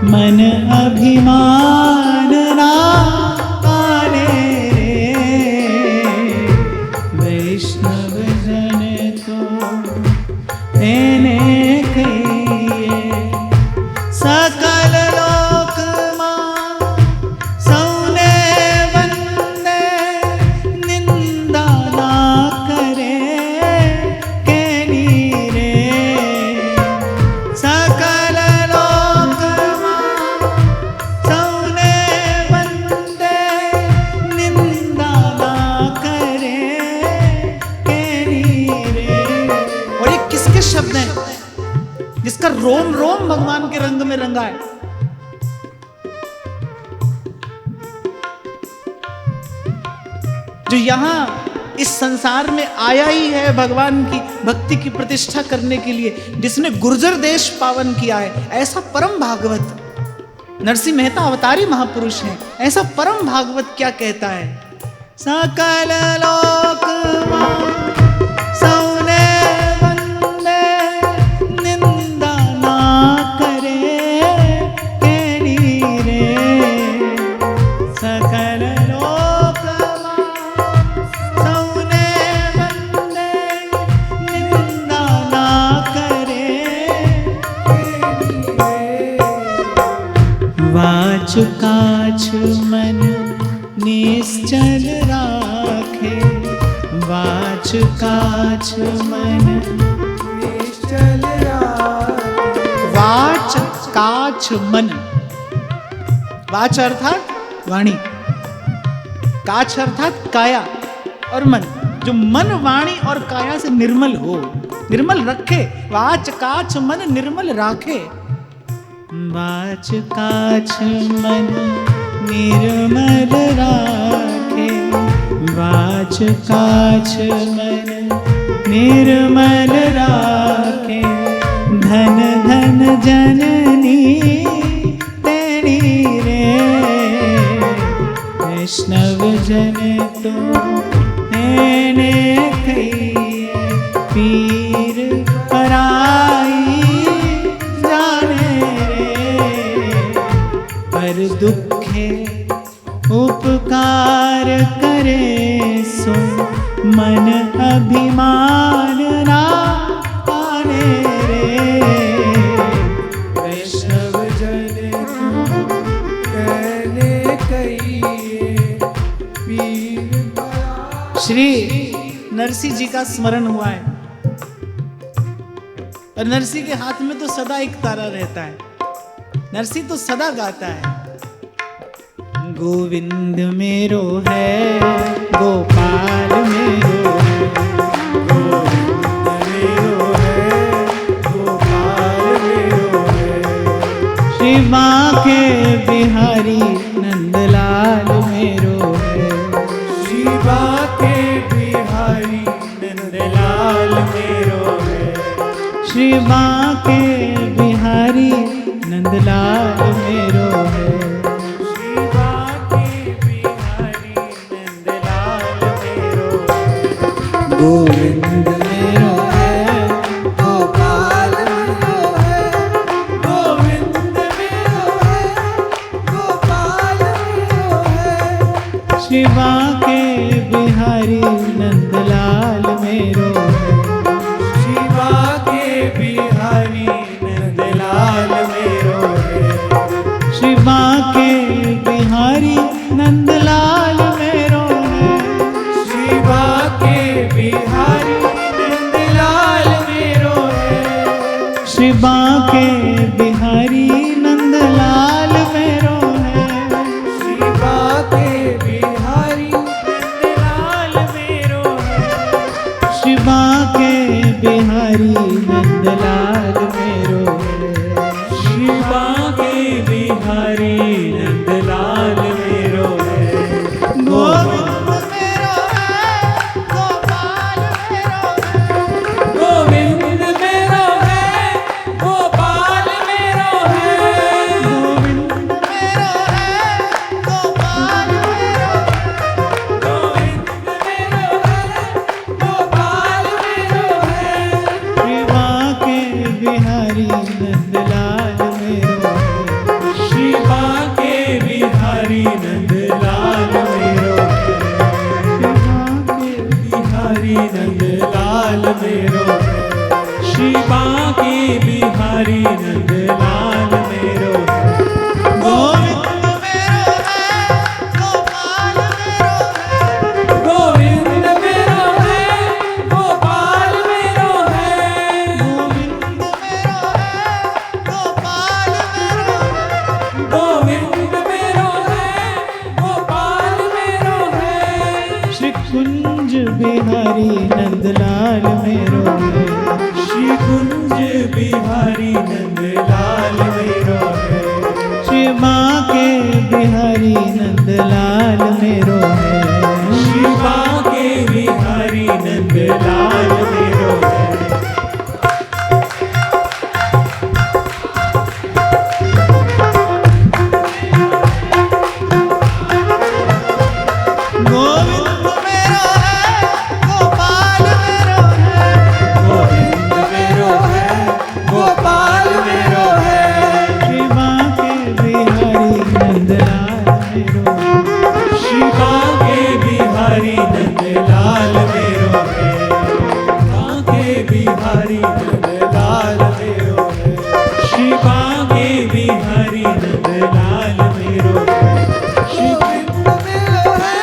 Speaker 1: मन अभिमान ना आने रे, वैष्णव जन तो तेने कहिए, सकल लोक मां सौने वंदे, निंदा ना करे केनी रे, सकल लोक मां सौने वंदे, निंदा ना करे केनी रे। और ये किसके शब्द हैं जिसका रोम रोम भगवान के रंग में रंगा है? जो यहां इस संसार में आया ही है भगवान की भक्ति की प्रतिष्ठा करने के लिए, जिसने गुर्जर देश पावन किया है, ऐसा परम भागवत नरसिंह मेहता अवतारी महापुरुष हैं। ऐसा परम भागवत क्या कहता है, सकल लोक सौने वंदे, निंदा ना करे केनी रे, सकल लोक सौने वंदे, निंदा ना करे केनी रे, वाच काछ मन निश्चल राखे, वाच काछ मन निश्चल राखे, वाच काछ मन, वाच अर्थात वाणी, काछ अर्थात काया और मन, जो मन वाणी और काया से निर्मल हो, निर्मल रखे, वाच काछ मन निर्मल राखे, वाच काछ मन निर्मल राखे, वाच काछ मन निर्मल राखे, धन धन जननी तेरी रे, वैष्णव जन तो तेने कहिए, पीर पराई जाने रे, पर दुखे उपकार करे सो, मन अभिमान ना आने रे, वैष्णव जन तो कहने कहिए, पीर पराई। श्री नरसिंह जी का स्मरण हुआ है, और नरसिंह के हाथ में तो सदा एक तारा रहता है। नरसिंह तो सदा गाता है, गोविंद मेरो है, गोपाल मेरो है, गोविंद मेरो है, गोपाल मेरो है, श्री बांके बिहारी नंदलाल मेरो है, श्री बांके बिहारी नंदलाल मेरो है, श्री बांके बिहारी नंदलाल मेरो है, श्री बांके बिहारी नंदलाल मेरो है, श्री बांके बिहारी नंदलाल मेरो है,
Speaker 2: श्री बांके बिहारी नंदलाल मेरो है,
Speaker 1: श्री बांके बिहारी नंदलाल मेरो है,
Speaker 2: श्री बांके बिहारी नंदलाल मेरो है,
Speaker 1: श्री बांके बिहारी नंदलाल मेरो है,
Speaker 2: श्री बांके बिहारी नंदलाल मेरो है,
Speaker 1: श्री बांके बिहारी नंदलाल मेरो है,
Speaker 2: श्री बांके बिहारी नंदलाल मेरो है,
Speaker 1: गोविंद मेरो है, गोपाल मेरो है,
Speaker 2: गोविंद मेरो है, गोपाल मेरो है,
Speaker 1: गोविंद मेरो है, गोपाल मेरो है,
Speaker 2: गोविंद मेरो है, गोपाल मेरो है,
Speaker 1: श्री बांके बिहारी नंदलाल मेरो है,
Speaker 2: श्री बांके बिहारी नंदलाल मेरो है, बिहारी नंदलाल मेरो है, श्री बांके बिहारी नंदलाल मेरो है,
Speaker 1: गोविंद मेरो है, गोपाल मेरो है,
Speaker 2: गोविंद मेरो है, गोपाल मेरो है,
Speaker 1: गोविंद मेरो है, गोपाल मेरो है,
Speaker 2: गोविंद मेरो है, गोपाल मेरो है,
Speaker 1: श्री कुंज बिहारी नंदलाल मेरो है,
Speaker 2: श्री कुंज बिहारी नंदलाल मेरो है,
Speaker 1: श्री बांके बिहारी नंदलाल मेरो है,
Speaker 2: श्री बांके बिहारी नंदलाल मेरो है,
Speaker 1: गोविंद मेरो है, गोपाल मेरो है,
Speaker 2: गोविंद मेरो है, गोपाल मेरो है,
Speaker 1: श्री बांके बिहारी नंदलाल मेरो है,
Speaker 2: श्री बांके बिहारी नंदलाल मेरो है, बांके बिहारी नंदलाल मेरो है, श्री बांके बिहारी नंदलाल मेरो है, श्री गोविंद मेरो है,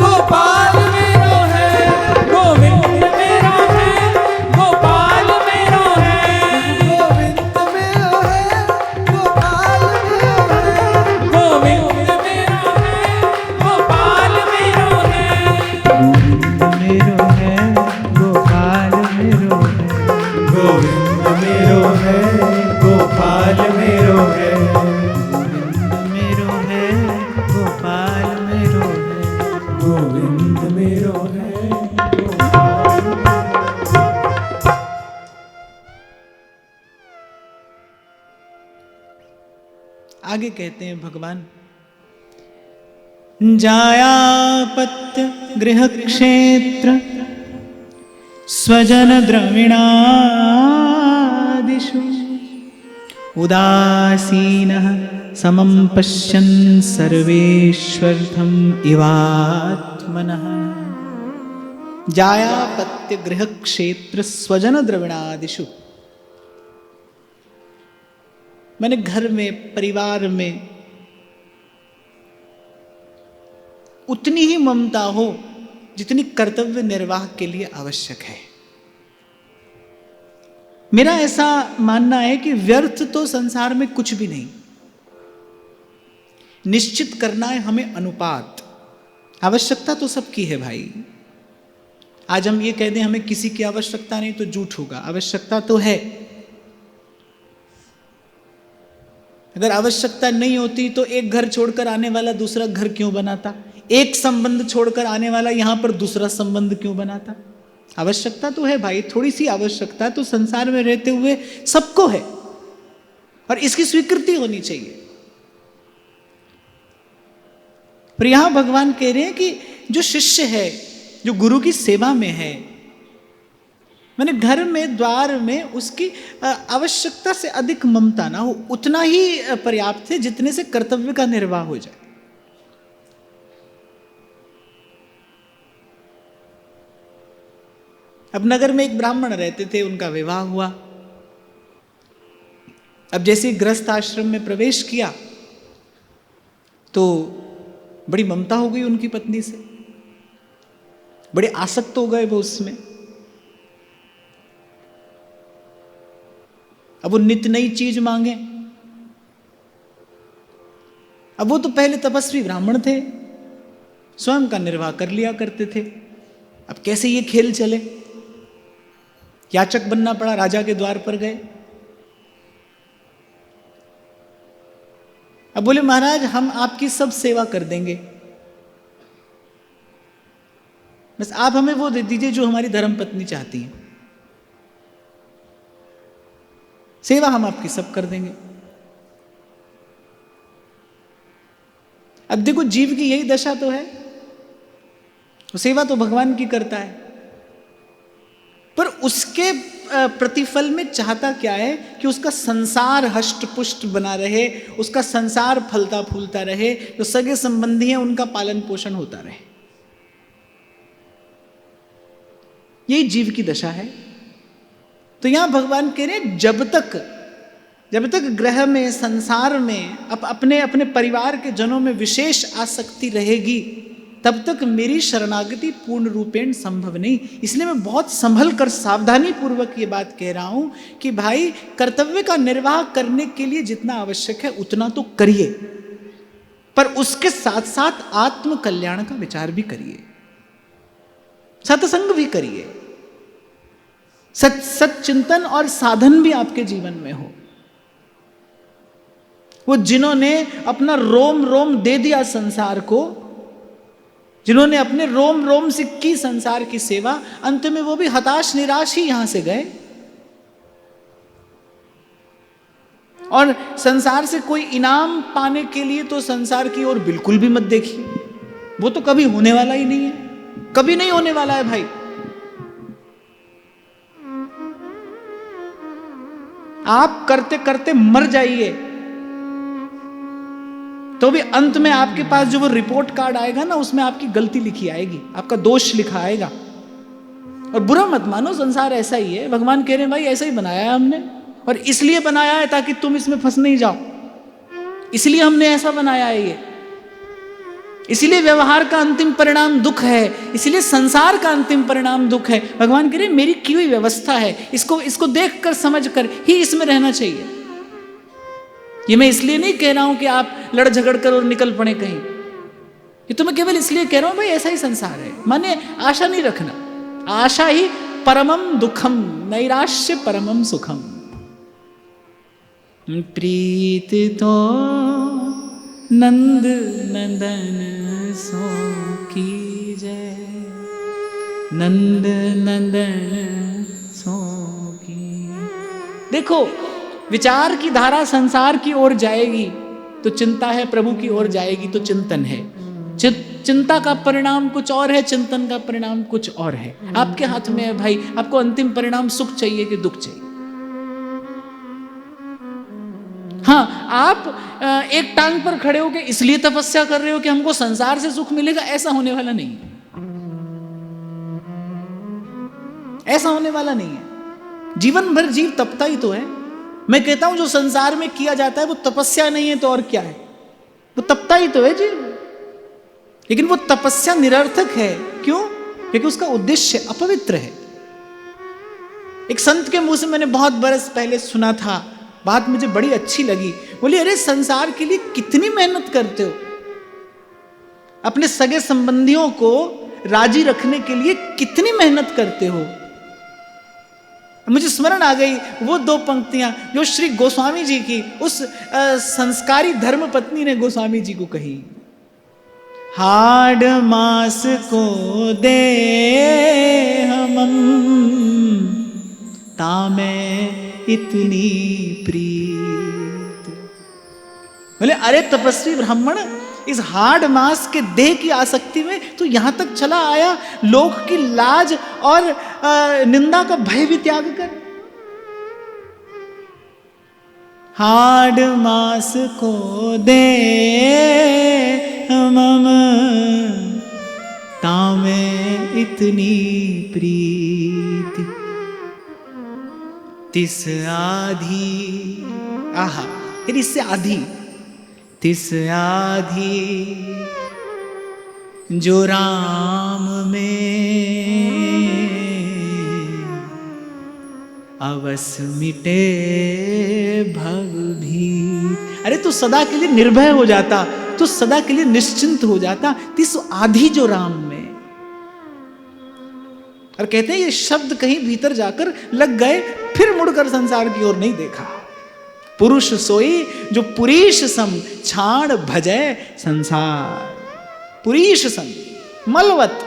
Speaker 2: गोपाल मेरो है, गोविंद मेरो है, गोपाल मेरो है, गोविंद मेरो है, गोपाल मेरो है, गोविंद मेरो है, गोपाल मेरो है,
Speaker 1: गोविंद मेरो है, गोपाल मेरो है,
Speaker 2: गोविंद मेरो है, गोपाल मेरो है,
Speaker 1: गोविंद मेरो है, गोपाल मेरो है,
Speaker 2: गोविंद मेरो है,
Speaker 1: आगे कहते हैं भगवान, जायापत्य गृह क्षेत्र स्वजन द्रविणादिषु उदासीनः समं पश्यन् सर्वेश्वर्थम् इवात्मनः। जायापत्य गृह क्षेत्र स्वजन द्रविणादिषु, मैंने घर में, परिवार में उतनी ही ममता हो जितनी कर्तव्य निर्वाह के लिए आवश्यक है। मेरा ऐसा मानना है कि व्यर्थ तो संसार में कुछ भी नहीं। निश्चित करना है हमें अनुपात। आवश्यकता तो सबकी है भाई। आज हम ये कह दें हमें किसी की आवश्यकता नहीं तो झूठ होगा। आवश्यकता तो है। अगर आवश्यकता नहीं होती तो एक घर छोड़कर आने वाला दूसरा घर क्यों बनाता? एक संबंध छोड़कर आने वाला यहां पर दूसरा संबंध क्यों बनाता? आवश्यकता तो है भाई। थोड़ी सी आवश्यकता तो संसार में रहते हुए सबको है और इसकी स्वीकृति होनी चाहिए। पर यहां भगवान कह रहे हैं कि जो शिष्य है, जो गुरु की सेवा में है, मैंने घर में, द्वार में उसकी आवश्यकता से अधिक ममता ना हो, उतना ही पर्याप्त है जितने से कर्तव्य का निर्वाह हो जाए। अब नगर में एक ब्राह्मण रहते थे, उनका विवाह हुआ। अब जैसे गृहस्थ आश्रम में प्रवेश किया तो बड़ी ममता हो गई उनकी पत्नी से, बड़े आसक्त हो गए वो उसमें। अब वो नित्य नई चीज मांगे। अब वो तो पहले तपस्वी ब्राह्मण थे, स्वयं का निर्वाह कर लिया करते थे। अब कैसे ये खेल चले, याचक बनना पड़ा, राजा के द्वार पर गए। अब बोले महाराज हम आपकी सब सेवा कर देंगे, बस आप हमें वो दे दीजिए जो हमारी धर्म पत्नी चाहती है, सेवा हम आपकी सब कर देंगे। अब देखो जीव की यही दशा तो है, वो सेवा तो भगवान की करता है, पर उसके प्रतिफल में चाहता क्या है कि उसका संसार हष्ट पुष्ट बना रहे, उसका संसार फलता फूलता रहे, जो सगे संबंधी हैं उनका पालन पोषण होता रहे। यही जीव की दशा है। तो यहां भगवान कह रहे जब तक ग्रह में, संसार में अपने अपने परिवार के जनों में विशेष आसक्ति रहेगी, तब तक मेरी शरणागति पूर्ण रूपेण संभव नहीं। इसलिए मैं बहुत संभल कर सावधानी पूर्वक ये बात कह रहा हूं कि भाई कर्तव्य का निर्वाह करने के लिए जितना आवश्यक है उतना तो करिए, पर उसके साथ साथ आत्म कल्याण का विचार भी करिए, सत्संग भी करिए, सच्चिंतन और साधन भी आपके जीवन में हो। वो जिन्होंने अपना रोम रोम दे दिया संसार को, जिन्होंने अपने रोम रोम से की संसार की सेवा, अंत में वो भी हताश निराश ही यहां से गए। और संसार से कोई इनाम पाने के लिए तो संसार की ओर बिल्कुल भी मत देखिए, वो तो कभी होने वाला ही नहीं है, कभी नहीं होने वाला है भाई। आप करते करते मर जाइए तो भी अंत में आपके पास जो वो रिपोर्ट कार्ड आएगा ना, उसमें आपकी गलती लिखी आएगी, आपका दोष लिखा आएगा। और बुरा मत मानो, संसार ऐसा ही है। भगवान कह रहे हैं भाई ऐसा ही बनाया है हमने, और इसलिए बनाया है ताकि तुम इसमें फंस नहीं जाओ, इसलिए हमने ऐसा बनाया है ये। इसलिए व्यवहार का अंतिम परिणाम दुख है, इसलिए संसार का अंतिम परिणाम दुख है। भगवान कह रहे हैं मेरी की हुई व्यवस्था है, इसको देख कर समझ कर ही इसमें रहना चाहिए। ये मैं इसलिए नहीं कह रहा हूं कि आप लड़ झगड़ कर और निकल पड़े कहीं, ये तो मैं केवल इसलिए कह रहा हूं भाई ऐसा ही संसार है। माने आशा नहीं रखना, आशा ही परमम दुखम, नैराश्य परमम सुखम। प्रीत तो नंद नंदन सो की जय, नंद नंदन सो की। देखो विचार की धारा संसार की ओर जाएगी तो चिंता है, प्रभु की ओर जाएगी तो चिंतन है। चिंता का परिणाम कुछ और है, चिंतन का परिणाम कुछ और है। आपके हाथ में है भाई, आपको अंतिम परिणाम सुख चाहिए कि दुख चाहिए। हाँ, आप एक टांग पर खड़े होकर इसलिए तपस्या कर रहे हो कि हमको संसार से सुख मिलेगा, ऐसा होने वाला नहीं है, ऐसा होने वाला नहीं है। जीवन भर जीव तपता ही तो है। मैं कहता हूं जो संसार में किया जाता है वो तपस्या नहीं है तो और क्या है, वो तपता ही तो है जीव। लेकिन वो तपस्या निरर्थक है, क्यों? क्योंकि उसका उद्देश्य अपवित्र है। एक संत के मुंह से मैंने बहुत बरस पहले सुना था, बात मुझे बड़ी अच्छी लगी। बोले अरे संसार के लिए कितनी मेहनत करते हो, अपने सगे संबंधियों को राजी रखने के लिए कितनी मेहनत करते हो। मुझे स्मरण आ गई वो दो पंक्तियां जो श्री गोस्वामी जी की उस संस्कारी धर्म पत्नी ने गोस्वामी जी को कही। हाड़ मास को दे हमम तामे इतनी प्रीत। बोले अरे तपस्वी ब्राह्मण, इस हाड़ मास के देह की आसक्ति में तो यहां तक चला आया, लोक की लाज और निंदा का भय भी त्याग कर। हाड़ मास को दे मम तामे इतनी प्रीत। तिस आधी, आहा, फिर इससे आधी, तिस आधी जो राम में अवस मिटे भव भी। अरे तू सदा के लिए निर्भय हो जाता, तू सदा के लिए निश्चिंत हो जाता, तिस आधी जो राम में। और कहते हैं ये शब्द कहीं भीतर जाकर लग गए, फिर मुड़कर संसार की ओर नहीं देखा। पुरुष सोई जो पुरीश सम छाड़ भजय संसार। पुरीश सम, मलवत,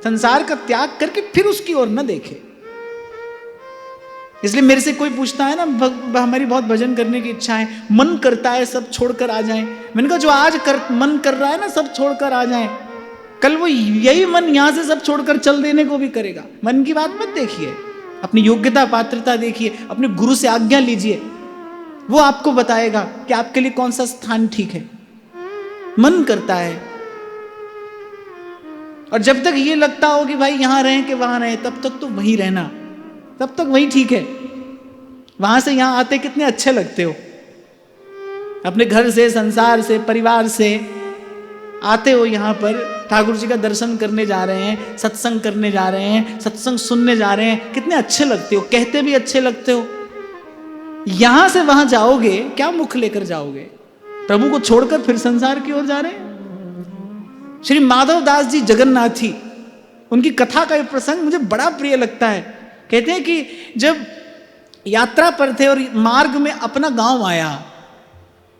Speaker 1: संसार का त्याग करके फिर उसकी ओर न देखे। इसलिए मेरे से कोई पूछता है ना, हमारी बहुत भजन करने की इच्छा है, मन करता है सब छोड़कर आ जाएं। मैंने कहा जो आज मन कर रहा है ना सब छोड़कर आ जाएं, कल वो यही मन यहां से सब छोड़कर चल देने को भी करेगा। मन की बात मत देखिए, अपनी योग्यता पात्रता देखिए, अपने गुरु से आज्ञा लीजिए, वो आपको बताएगा कि आपके लिए कौन सा स्थान ठीक है। मन करता है, और जब तक ये लगता हो कि भाई यहां रहें कि वहां रहें, तब तक तो वहीं रहना, तब तक वही ठीक है। वहां से यहां आते कितने अच्छे लगते हो, अपने घर से, संसार से, परिवार से आते हो, यहां पर ठाकुर जी का दर्शन करने जा रहे हैं, सत्संग करने जा रहे हैं, सत्संग सुनने जा रहे हैं, कितने अच्छे लगते हो, कहते भी अच्छे लगते हो। यहां से वहां जाओगे, क्या मुख लेकर जाओगे? प्रभु को छोड़कर फिर संसार की ओर जा रहे हैं। श्री माधव दास जी जगन्नाथी, उनकी कथा का एक प्रसंग मुझे बड़ा प्रिय लगता है। कहते हैं कि जब यात्रा पर थे और मार्ग में अपना गांव आया,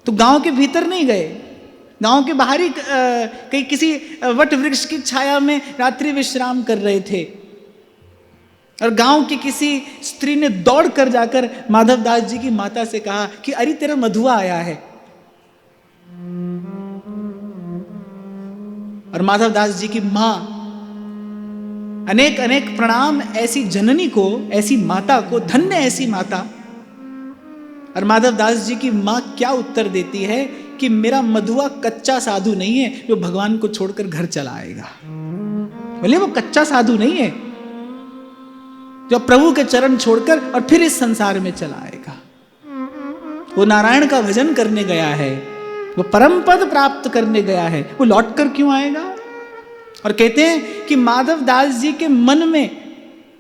Speaker 1: तो गांव के भीतर नहीं गए, गांव के बाहरी कहीं किसी वट वृक्ष की छाया में रात्रि विश्राम कर रहे थे। और गांव की किसी स्त्री ने दौड़ कर जाकर माधव दास जी की माता से कहा कि अरे तेरा मधुआ आया है। और माधव दास जी की मां, अनेक अनेक प्रणाम ऐसी जननी को, ऐसी माता को, धन्य ऐसी माता। और माधव दास जी की मां क्या उत्तर देती है कि मेरा मधुआ कच्चा साधु नहीं है जो भगवान को छोड़कर घर चला आएगा। बोले वो कच्चा साधु नहीं है जो प्रभु के चरण छोड़कर और फिर इस संसार में चला आएगा। वो नारायण का भजन करने गया है, वो परम पद प्राप्त करने गया है, वो लौट कर क्यों आएगा? और कहते हैं कि माधव दास जी के मन में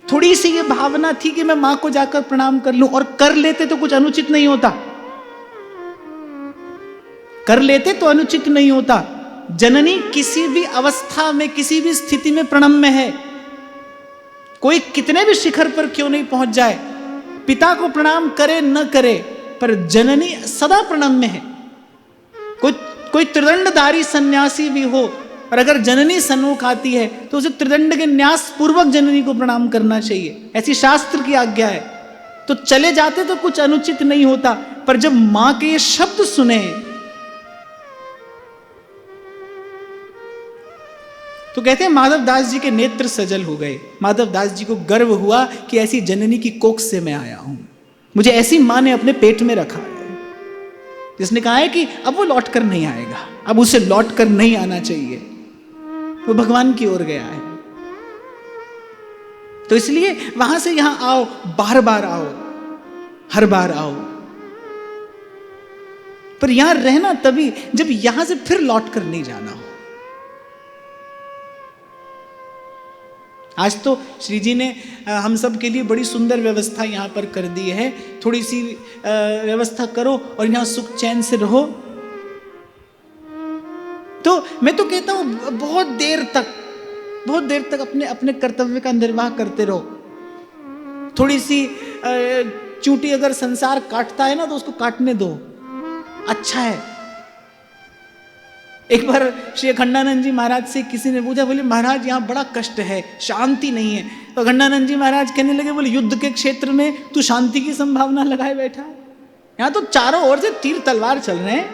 Speaker 1: थोड़ी सी ये भावना थी कि मैं मां को जाकर प्रणाम कर लूं, और कर लेते तो कुछ अनुचित नहीं होता, कर लेते तो अनुचित नहीं होता। जननी किसी भी अवस्था में, किसी भी स्थिति में प्रणम्य है। कोई कितने भी शिखर पर क्यों नहीं पहुंच जाए, पिता को प्रणाम करे न करे, पर जननी सदा प्रणम्य है। कोई त्रिदंडधारी सन्यासी भी हो, और अगर जननी सन्मुख आती है तो उसे त्रिदंड के न्यास पूर्वक जननी को प्रणाम करना चाहिए, ऐसी शास्त्र की आज्ञा है। तो चले जाते तो कुछ अनुचित नहीं होता, पर जब मां के ये शब्द सुने तो कहते हैं माधव दास जी के नेत्र सजल हो गए। माधव दास जी को गर्व हुआ कि ऐसी जननी की कोख से मैं आया हूं, मुझे ऐसी मां ने अपने पेट में रखा है, जिसने कहा है कि अब वो लौट कर नहीं आएगा, अब उसे लौट कर नहीं आना चाहिए, वो भगवान की ओर गया है। तो इसलिए वहां से यहां आओ, बार बार आओ, हर बार आओ, पर यहां रहना तभी जब यहां से फिर लौट कर नहीं जाना हो। आज तो श्री जी ने हम सब के लिए बड़ी सुंदर व्यवस्था यहाँ पर कर दी है। थोड़ी सी व्यवस्था करो और यहाँ सुख चैन से रहो। तो मैं तो कहता हूँ बहुत देर तक अपने अपने कर्तव्य का निर्वाह करते रहो। थोड़ी सी चूंटी अगर संसार काटता है ना तो उसको काटने दो, अच्छा है। एक बार श्री अखंडानंद जी महाराज से किसी ने पूछा, बोले महाराज यहाँ बड़ा कष्ट है, शांति नहीं है। तो अखंडानंद जी महाराज कहने लगे, बोले युद्ध के क्षेत्र में तू शांति की संभावना लगाए बैठा है, यहाँ तो चारों ओर से तीर तलवार चल रहे हैं,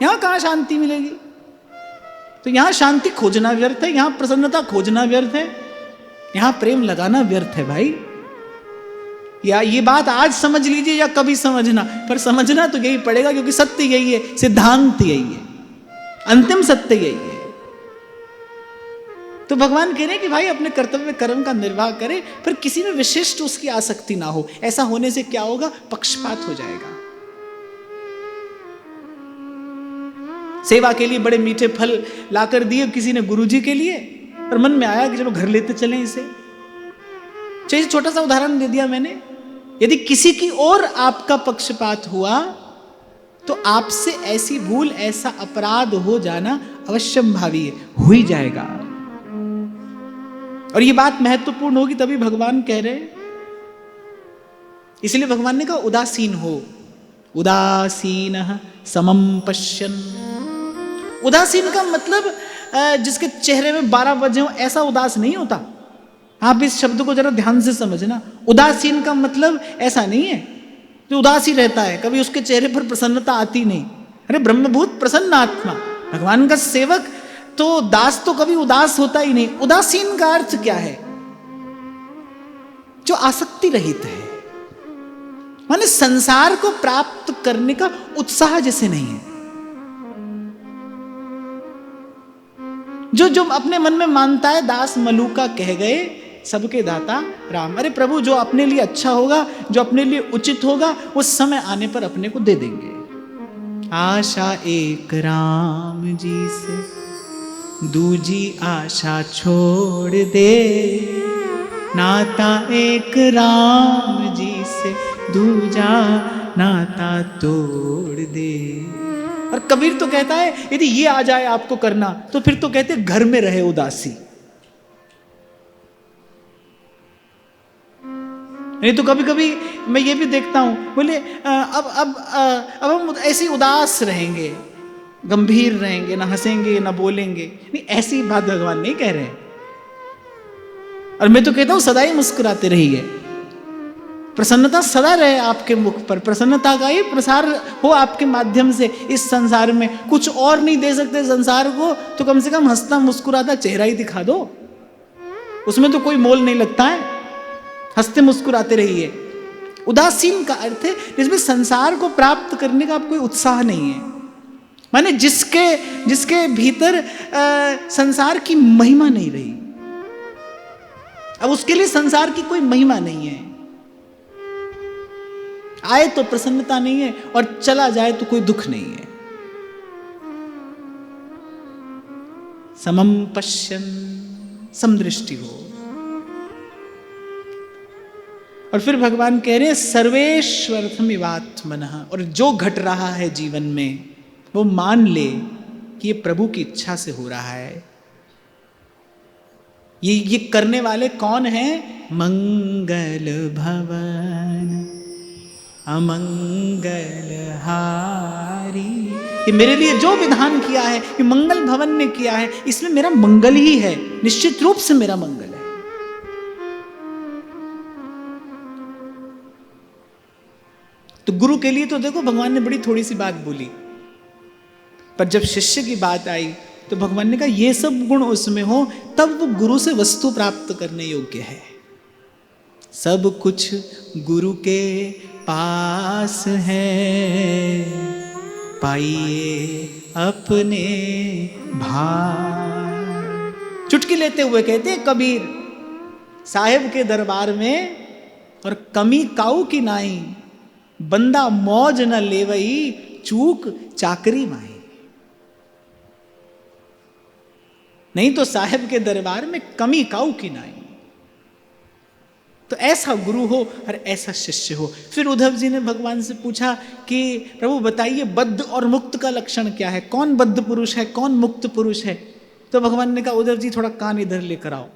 Speaker 1: यहाँ कहाँ शांति मिलेगी? तो यहाँ शांति खोजना व्यर्थ है, यहाँ प्रसन्नता खोजना व्यर्थ है, यहाँ प्रेम लगाना व्यर्थ है भाई। या ये बात आज समझ लीजिए या कभी समझना, पर समझना तो यही पड़ेगा, क्योंकि सत्य यही है, सिद्धांत यही है, अंतिम सत्य यही है। तो भगवान कह रहे हैं कि भाई अपने कर्तव्य कर्म का निर्वाह करे, पर किसी में विशिष्ट उसकी आसक्ति ना हो। ऐसा होने से क्या होगा? पक्षपात हो जाएगा। सेवा के लिए बड़े मीठे फल लाकर दिए किसी ने गुरुजी के लिए, और मन में आया कि चलो घर लेते चलें इसे। चलिए छोटा सा उदाहरण दे दिया मैंने। यदि किसी की ओर आपका पक्षपात हुआ तो आपसे ऐसी भूल, ऐसा अपराध हो जाना अवश्यंभावी है, हो ही जाएगा। और ये बात महत्वपूर्ण होगी तभी भगवान कह रहे हैं। इसलिए भगवान ने कहा उदासीन हो। उदासीन समम पश्यन। उदासीन का मतलब जिसके चेहरे में 12 बजे हो ऐसा उदास नहीं होता। आप इस शब्द को जरा ध्यान से समझना। उदासीन का मतलब ऐसा नहीं है जो उदास ही रहता है, कभी उसके चेहरे पर प्रसन्नता आती नहीं। अरे ब्रह्मभूत प्रसन्न आत्मा, भगवान का सेवक तो दास तो कभी उदास होता ही नहीं। उदासीन का अर्थ क्या है? जो आसक्ति रहित है, माने संसार को प्राप्त करने का उत्साह जैसे नहीं है। जो अपने मन में मानता है दास मलूका कह गए सबके दाता राम। अरे प्रभु, जो अपने लिए अच्छा होगा, जो अपने लिए उचित होगा, उस समय आने पर अपने को दे देंगे। आशा एक राम जी से दूजी आशा छोड़ दे, नाता एक राम जी से दूजा नाता तोड़ दे। और कबीर तो कहता है यदि ये आ जाए आपको करना तो फिर तो कहते घर में रहे उदासी। नहीं तो कभी कभी मैं ये भी देखता हूं, बोले अब हम ऐसे उदास रहेंगे, गंभीर रहेंगे, ना हंसेंगे ना बोलेंगे। नहीं, ऐसी बात भगवान नहीं कह रहे। और मैं तो कहता हूं सदा ही मुस्कुराते रहिए, प्रसन्नता सदा रहे आपके मुख पर, प्रसन्नता का ही प्रसार हो आपके माध्यम से इस संसार में। कुछ और नहीं दे सकते संसार को तो कम से कम हंसता मुस्कुराता चेहरा ही दिखा दो, उसमें तो कोई मोल नहीं लगता है। हंसते मुस्कुराते रहिए। उदासीन का अर्थ है जिसमें संसार को प्राप्त करने का कोई उत्साह नहीं है, माने जिसके भीतर संसार की महिमा नहीं रही। अब उसके लिए संसार की कोई महिमा नहीं है। आए तो प्रसन्नता नहीं है और चला जाए तो कोई दुख नहीं है। समम पश्यन, समदृष्टि हो। और फिर भगवान कह रहे हैं सर्वेश्वरथमिवात्मनः। और जो घट रहा है जीवन में वो मान ले कि ये प्रभु की इच्छा से हो रहा है। ये करने वाले कौन हैं? मंगल भवन अमंगल हारी। ये मेरे लिए जो विधान किया है, ये मंगल भवन ने किया है, इसमें मेरा मंगल ही है, निश्चित रूप से मेरा मंगल है। तो गुरु के लिए तो देखो भगवान ने बड़ी थोड़ी सी बात बोली, पर जब शिष्य की बात आई तो भगवान ने कहा ये सब गुण उसमें हो तब वो गुरु से वस्तु प्राप्त करने योग्य है। सब कुछ गुरु के पास है, पाइए अपने भार। चुटकी लेते हुए कहते हैं कबीर साहेब के दरबार में और कमी काऊ की नाई, बंदा मौज न लेवई चूक चाकरी माई। नहीं तो साहेब के दरबार में कमी काऊ की नाई। तो ऐसा गुरु हो और ऐसा शिष्य हो। फिर उद्धव जी ने भगवान से पूछा कि प्रभु बताइए बद्ध और मुक्त का लक्षण क्या है, कौन बद्ध पुरुष है, कौन मुक्त पुरुष है। तो भगवान ने कहा उद्धव जी थोड़ा कान इधर लेकर आओ।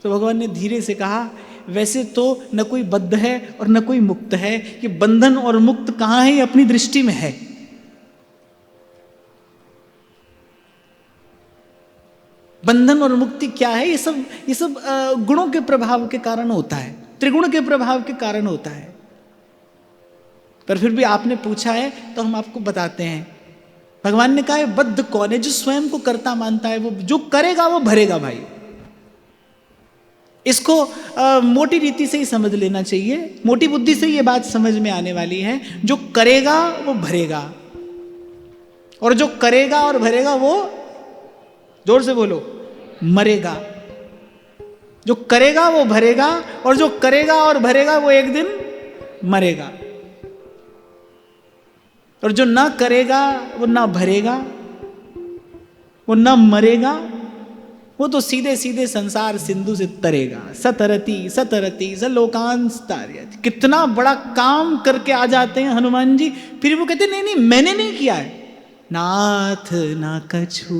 Speaker 1: तो भगवान ने धीरे से कहा वैसे तो न कोई बद्ध है और न कोई मुक्त है, कि बंधन और मुक्त कहाँ है ये अपनी दृष्टि में है। बंधन और मुक्ति क्या है? ये सब गुणों के प्रभाव के कारण होता है, त्रिगुण के प्रभाव के कारण होता है। पर फिर भी आपने पूछा है तो हम आपको बताते हैं। भगवान ने कहा है बद्ध कौन है? जो स्वयं को कर्ता मानता है, वो जो करेगा वो भरेगा। भाई इसको मोटी रीति से ही समझ लेना चाहिए, मोटी बुद्धि से ये बात समझ में आने वाली है। जो करेगा वो भरेगा, और जो करेगा और भरेगा वो जोर से बोलो, मरेगा। जो करेगा वो भरेगा, और जो करेगा और भरेगा वो एक दिन मरेगा। और जो ना करेगा वो ना भरेगा, वो ना मरेगा, वो तो सीधे सीधे संसार सिंधु से तरेगा। सतरती सतरती सलोकांस तारयति। कितना बड़ा काम करके आ जाते हैं हनुमान जी, फिर वो कहते नहीं नहीं मैंने नहीं किया है। नाथ ना कछु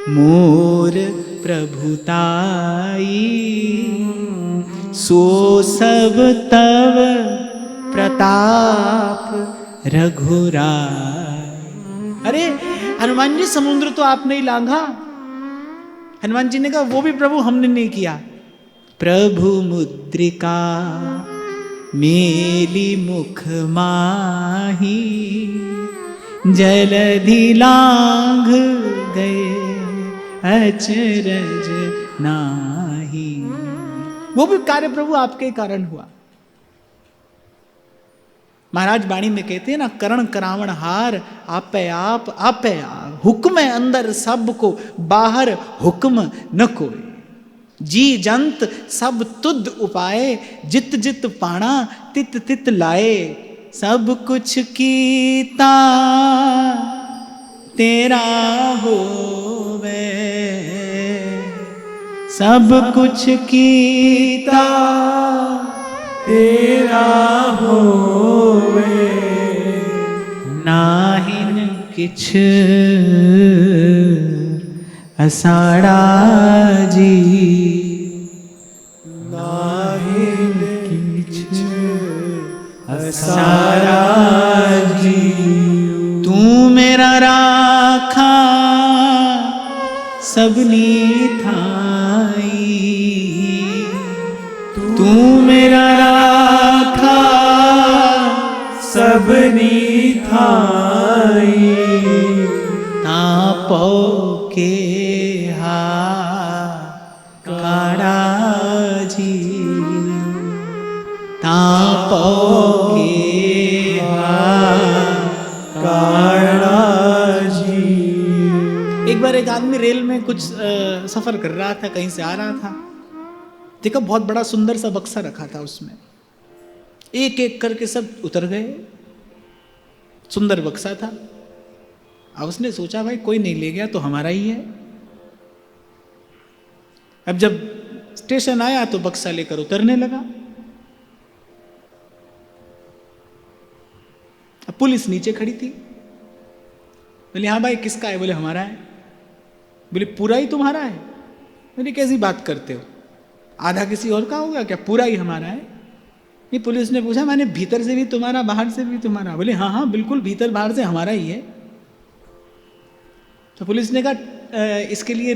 Speaker 1: मोर प्रभुताई, सो सब तव प्रताप रघुराई। अरे हनुमान जी समुद्र तो आपने ही लांघा। हनुमान जी ने कहा वो भी प्रभु हमने नहीं किया। प्रभु मुद्रिका मेली मुख माही, जलधि लांघ गए अचरज नाही। वो भी कार्य प्रभु आपके कारण हुआ। महाराज वाणी में कहते हैं ना, करण करावण हार आपे आप हुक्म है अंदर सबको, बाहर हुक्म न कोई। जी जंत सब तुद उपाय, जित जित पाणा तित तित लाए। सब कुछ कीता तेरा होवे, सब कुछ कीता
Speaker 2: तेरा होवे,
Speaker 1: नाहिन किछ असाड़ा जी।
Speaker 2: नाहिन किछ
Speaker 1: असाड़ा जी। तू मेरा राखा सबनी थाई, तू मेरा राखा
Speaker 2: सबनी थाई।
Speaker 1: तापो के हा काड़ा जी, तापो के हा
Speaker 2: काड़ा जी।
Speaker 1: एक बार एक आदमी रेल में कुछ सफर कर रहा था, कहीं से आ रहा था, देखा बहुत बड़ा सुंदर सा बक्सा रखा था, उसमें एक एक करके सब उतर गए। सुंदर बक्सा था। अब उसने सोचा भाई कोई नहीं ले गया तो हमारा ही है। अब जब स्टेशन आया तो बक्सा लेकर उतरने लगा। अब पुलिस नीचे खड़ी थी। बोले हाँ भाई किसका है? बोले हमारा है। बोले पूरा ही तुम्हारा है? बोले कैसी बात करते हो, आधा किसी और का होगा क्या, पूरा ही हमारा है। नहीं, पुलिस ने पूछा मैंने भीतर से भी तुम्हारा बाहर से भी तुम्हारा? बोले हाँ हाँ बिल्कुल भीतर बाहर से हमारा ही है। तो पुलिस ने कहा इसके लिए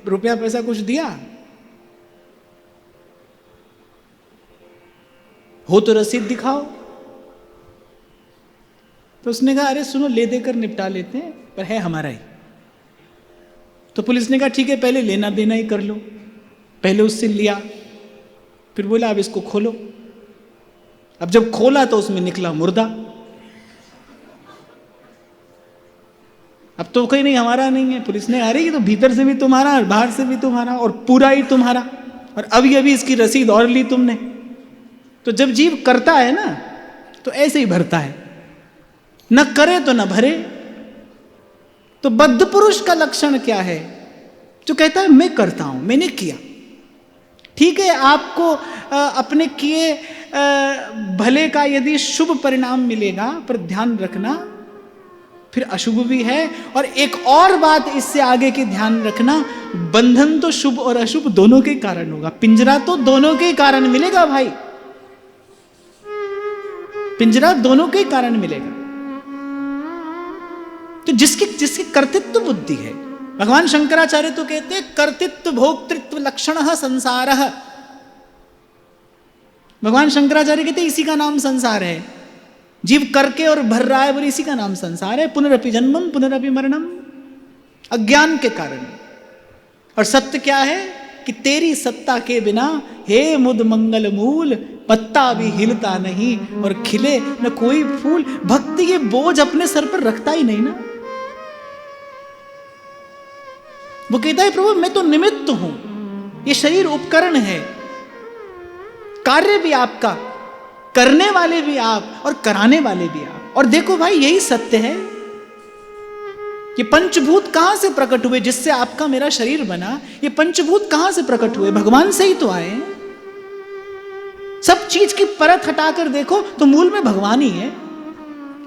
Speaker 1: रुपया पैसा कुछ दिया हो तो रसीद दिखाओ। तो उसने कहा अरे सुनो ले देकर निपटा लेते हैं, पर है हमारा ही। तो पुलिस ने कहा ठीक है पहले लेना देना ही कर लो। पहले उससे लिया, फिर बोला अब इसको खोलो। अब जब खोला तो उसमें निकला मुर्दा। अब तो कहीं नहीं हमारा नहीं है। पुलिस ने अरे ये तो भीतर से भी तुम्हारा और बाहर से भी तुम्हारा और पूरा ही तुम्हारा, और अभी अभी इसकी रसीद और ली तुमने। तो जब जीव करता है ना तो ऐसे ही भरता है, न करे तो न भरे। तो बद्ध पुरुष का लक्षण क्या है? जो कहता है मैं करता हूं, मैंने किया। ठीक है आपको अपने किए भले का यदि शुभ परिणाम मिलेगा, पर ध्यान रखना फिर अशुभ भी है। और एक और बात इससे आगे की ध्यान रखना, बंधन तो शुभ और अशुभ दोनों के कारण होगा। पिंजरा तो दोनों के कारण मिलेगा भाई, पिंजरा दोनों के कारण मिलेगा। तो जिसकी कर्तृत्व बुद्धि है, भगवान शंकराचार्य तो कहते हैं कर्तृत्व भोक्तृत्व लक्षण संसार। भगवान शंकराचार्य कहते हैं इसी का नाम संसार है। जीव करके और भर रहा है, बोले इसी का नाम संसार है। पुनरपि जन्मम पुनरपि मरणम, अज्ञान के कारण। और सत्य क्या है कि तेरी सत्ता के बिना हे मुद मंगल मूल, पत्ता भी हिलता नहीं और खिले न कोई फूल। भक्ति ये बोझ अपने सर पर रखता ही नहीं ना। वो कहता है प्रभु मैं तो निमित्त हूं, ये शरीर उपकरण है, कार्य भी आपका, करने वाले भी आप और कराने वाले भी आप। और देखो भाई यही सत्य है, ये पंचभूत कहां से प्रकट हुए जिससे आपका मेरा शरीर बना? ये पंचभूत कहां से प्रकट हुए? भगवान से ही तो आए। सब चीज की परत हटाकर देखो तो मूल में भगवान ही है।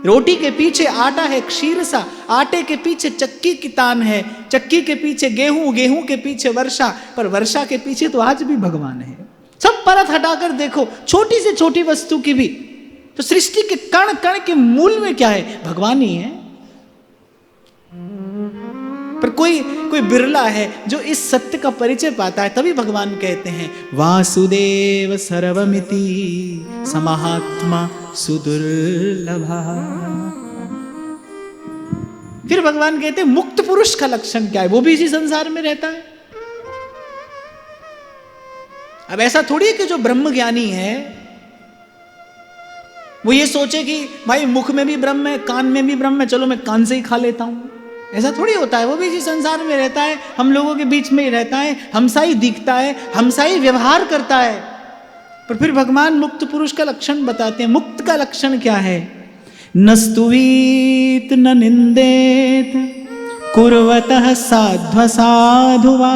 Speaker 1: रोटी के पीछे आटा है क्षीर सा, आटे के पीछे चक्की की तान है, चक्की के पीछे गेहूं, गेहूं के पीछे वर्षा, पर वर्षा के पीछे तो आज भी भगवान है। सब परत हटाकर देखो छोटी से छोटी वस्तु की भी, तो सृष्टि के कण कण के मूल में क्या है? भगवान ही है। पर कोई बिरला है जो इस सत्य का परिचय पाता है, तभी भगवान कहते हैं वासुदेव सर्वमिति समहात्मा सुदुर्लभा। फिर भगवान कहते हैं मुक्त पुरुष का लक्षण क्या है? वो भी इसी संसार में रहता है। अब ऐसा थोड़ी है कि जो ब्रह्म ज्ञानी है वो ये सोचे कि भाई मुख में भी ब्रह्म है, कान में भी ब्रह्म है, चलो मैं कान से ही खा लेता हूं। ऐसा थोड़ी होता है। वो भी इसी संसार में रहता है, हम लोगों के बीच में ही रहता है, हमसा ही दिखता है, हमसा ही व्यवहार करता है। पर फिर भगवान मुक्त पुरुष का लक्षण बताते हैं। मुक्त का लक्षण क्या है? न स्तुवीत न निंदेत कुर्वतः साध्व साधुवा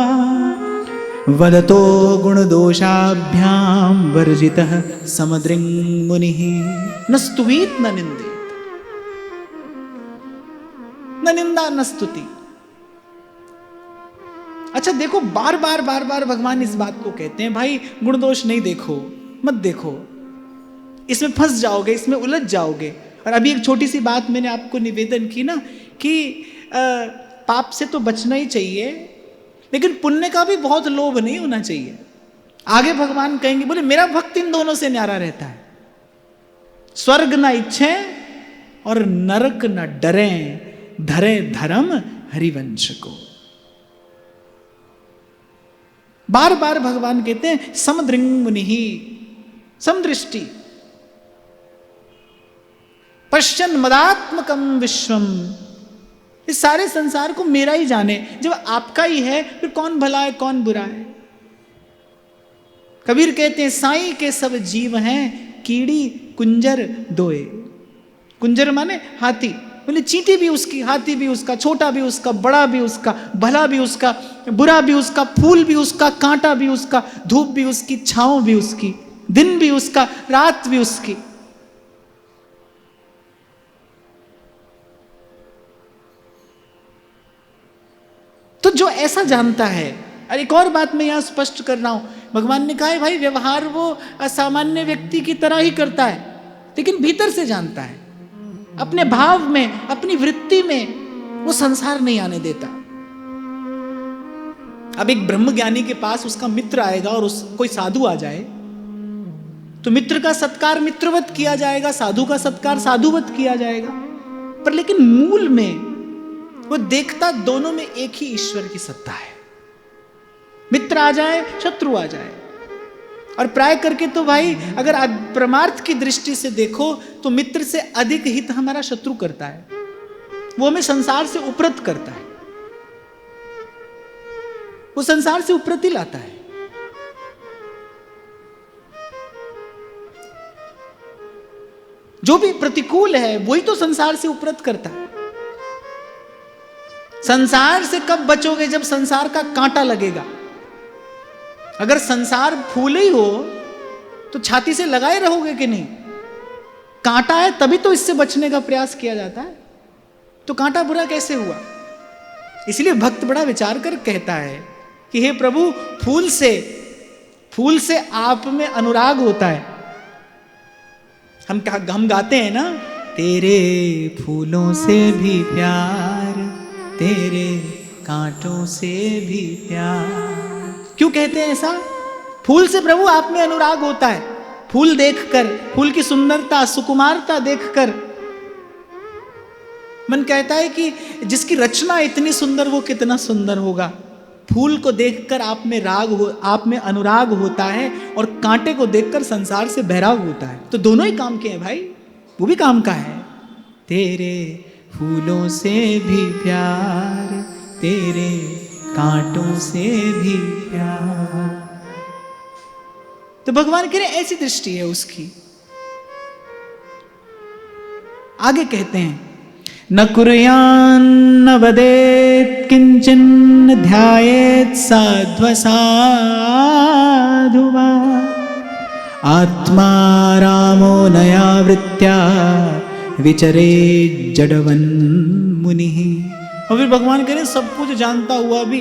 Speaker 1: वदतो गुण दोषाभ्याम वर्जितः समद्रिंग मुनिः। न स्तुवीत न निंदेत, न निंदा न स्तुति। अच्छा देखो बार बार भगवान इस बात को कहते हैं, भाई गुण दोष नहीं देखो, मत देखो, इसमें फंस जाओगे, इसमें उलझ जाओगे। और अभी एक छोटी सी बात मैंने आपको निवेदन की ना कि पाप से तो बचना ही चाहिए, लेकिन पुण्य का भी बहुत लोभ नहीं होना चाहिए। आगे भगवान कहेंगे, बोले मेरा भक्त इन दोनों से न्यारा रहता है, स्वर्ग ना इच्छे और नरक ना डरे, धरे धर्म हरिवंश को। बार बार भगवान कहते हैं समदृंग मुनिहि, समदृष्टि, पश्चन मदात्मकम विश्वम, इस सारे संसार को मेरा ही जाने। जब आपका ही है फिर कौन भला है कौन बुरा है? कबीर कहते हैं साईं के सब जीव हैं कीड़ी कुंजर दोए। कुंजर माने हाथी, बोले चींटी भी उसकी, हाथी भी उसका, छोटा भी उसका, बड़ा भी उसका, भला भी उसका, बुरा भी उसका, फूल भी उसका, कांटा भी उसका, धूप भी उसकी, छांव भी उसकी, दिन भी उसका, रात भी उसकी। तो जो ऐसा जानता है। और एक और बात मैं यहां स्पष्ट कर रहा हूं, भगवान ने कहा है भाई व्यवहार वो असामान्य व्यक्ति की तरह ही करता है, लेकिन भीतर से जानता है, अपने भाव में, अपनी वृत्ति में वो संसार नहीं आने देता। अब एक ब्रह्मज्ञानी के पास उसका मित्र आएगा और कोई साधु आ जाए तो मित्र का सत्कार मित्रवत किया जाएगा, साधु का सत्कार साधुवत किया जाएगा। पर लेकिन मूल में वो देखता दोनों में एक ही ईश्वर की सत्ता है। मित्र आ जाए शत्रु आ जाए, और प्राय करके तो भाई अगर परमार्थ की दृष्टि से देखो तो मित्र से अधिक हित हमारा शत्रु करता है। वो हमें संसार से उपरत करता है, वो संसार से उपरत ही लाता है। जो भी प्रतिकूल है वही तो संसार से उपरत करता है। संसार से कब बचोगे? जब संसार का कांटा लगेगा। अगर संसार फूल ही हो तो छाती से लगाए रहोगे कि नहीं? कांटा है तभी तो इससे बचने का प्रयास किया जाता है। तो कांटा बुरा कैसे हुआ? इसलिए भक्त बड़ा विचार कर कहता है कि हे प्रभु, फूल से आप में अनुराग होता है। हम गाते हैं ना, तेरे फूलों से भी प्यार, तेरे कांटों से भी प्यार। क्यों कहते हैं ऐसा? फूल से प्रभु आप में अनुराग होता है। फूल देखकर, फूल की सुंदरता सुकुमारता देखकर मन कहता है कि जिसकी रचना इतनी सुंदर वो कितना सुंदर होगा। फूल को देखकर आप में अनुराग होता है, और कांटे को देखकर संसार से बैराग होता है। तो दोनों ही काम के हैं भाई, वो भी काम का है। तेरे फूलों से भी प्यार, तेरे कांटों से भी प्यार। तो भगवान कह रहे ऐसी दृष्टि है उसकी। आगे कहते हैं न कुर्यान न वदेत किंचन ध्यायेत साध्व साधुवा आत्मा रामो नया वृत्त्या विचरे जडवन मुनि। और फिर भगवान कह रहे सब कुछ जानता हुआ भी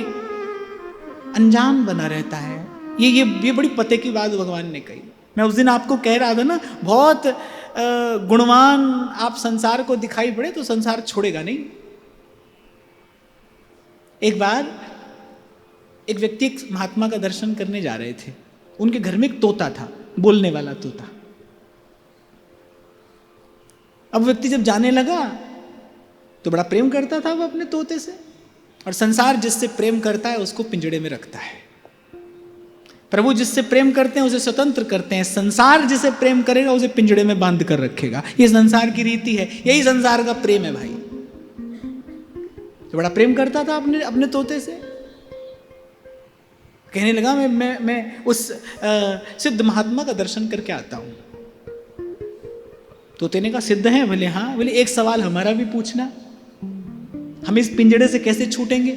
Speaker 1: अनजान बना रहता है। ये बड़ी पते की बात भगवान ने कही। मैं उस दिन आपको कह रहा था ना, बहुत गुणवान आप संसार को दिखाई पड़े तो संसार छोड़ेगा नहीं। एक बार एक व्यक्ति एक महात्मा का दर्शन करने जा रहे थे। उनके घर में एक तोता था, बोलने वाला तोता। अब व्यक्ति जब जाने लगा तो बड़ा प्रेम करता था वो अपने तोते से, और संसार जिससे प्रेम करता है उसको पिंजड़े में रखता है। प्रभु जिससे प्रेम करते हैं उसे स्वतंत्र करते हैं, संसार जिसे प्रेम करेगा उसे पिंजड़े में बांध कर रखेगा। ये संसार की रीति है, यही संसार का प्रेम है भाई। तो बड़ा प्रेम करता था अपने तोते से। कहने लगा मैं उस सिद्ध महात्मा का दर्शन करके आता हूं। तोते ने कहा सिद्ध है? बोले हाँ। बोले एक सवाल हमारा भी पूछना, हम इस पिंजड़े से कैसे छूटेंगे?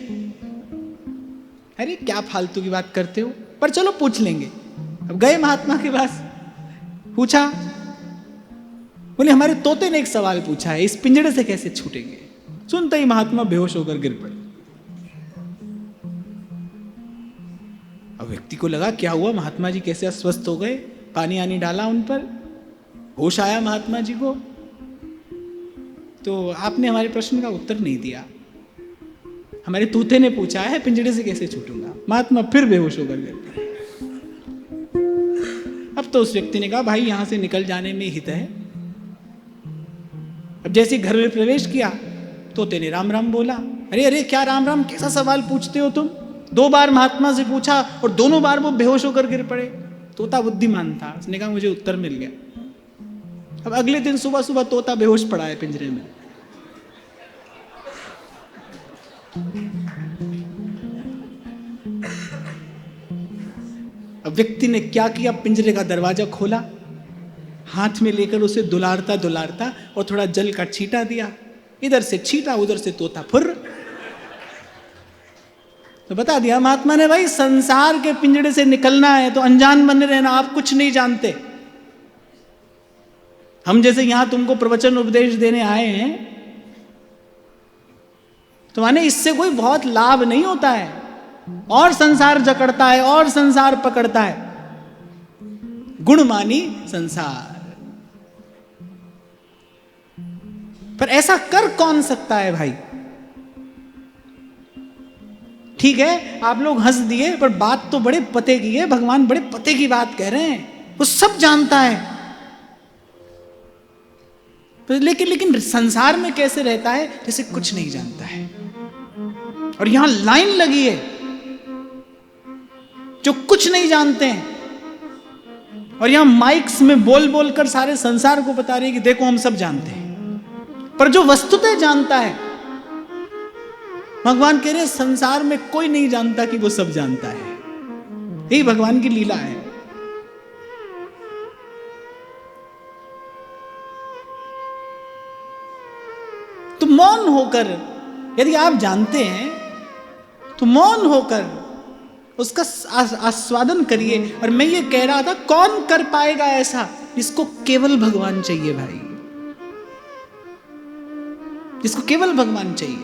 Speaker 1: अरे क्या फालतू की बात करते हो, पर चलो पूछ लेंगे। अब गए महात्मा के पास, पूछा। बोले हमारे तोते ने एक सवाल पूछा है, इस पिंजड़े से कैसे छूटेंगे? सुनते ही महात्मा बेहोश होकर गिर पड़े। अब व्यक्ति को लगा क्या हुआ, महात्मा जी कैसे अस्वस्थ हो गए। पानी आनी डाला उन पर, होश आया महात्मा जी को। तो आपने हमारे प्रश्न का उत्तर नहीं दिया, हमारे तोते ने पूछा है पिंजड़े से कैसे छूटूंगा। महात्मा फिर बेहोश होकर गए। अब तो उस व्यक्ति ने कहा भाई यहां से निकल जाने में हित है। अब जैसे घर में प्रवेश किया तोते ने राम राम बोला। अरे अरे क्या राम राम, कैसा सवाल पूछते हो तुम? 2 बार महात्मा से पूछा और दोनों बार वो बेहोश होकर गिर पड़े। तोता बुद्धिमान था, उसने कहा मुझे उत्तर मिल गया। अब अगले दिन सुबह सुबह तोता बेहोश पड़ा है पिंजरे में। अब व्यक्ति ने क्या किया, पिंजरे का दरवाजा खोला, हाथ में लेकर उसे दुलारता दुलारता और थोड़ा जल का छींटा दिया। इधर से छींटा उधर से तोता फुर्र। तो बता दिया महात्मा ने भाई संसार के पिंजरे से निकलना है तो अनजान बने रहना, आप कुछ नहीं जानते। हम जैसे यहां तुमको प्रवचन उपदेश देने आए हैं तो माने इससे कोई बहुत लाभ नहीं होता है, और संसार जकड़ता है और संसार पकड़ता है। गुण मानी संसार। पर ऐसा कर कौन सकता है भाई? ठीक है आप लोग हंस दिए, पर बात तो बड़े पते की है। भगवान बड़े पते की बात कह रहे हैं, वो सब जानता है। लेकिन संसार में कैसे रहता है जैसे कुछ नहीं जानता है। और यहां लाइन लगी है जो कुछ नहीं जानते हैं, और यहां माइक्स में बोल बोल कर सारे संसार को बता रहे हैं कि देखो हम सब जानते हैं। पर जो वस्तुतः जानता है, भगवान कह रहे हैं संसार में कोई नहीं जानता कि वो सब जानता है। यही भगवान की लीला है। तो मौन होकर, यदि आप जानते हैं तो मौन होकर उसका आस्वादन करिए। और मैं ये कह रहा था कौन कर पाएगा ऐसा, जिसको केवल भगवान चाहिए भाई, जिसको केवल भगवान चाहिए,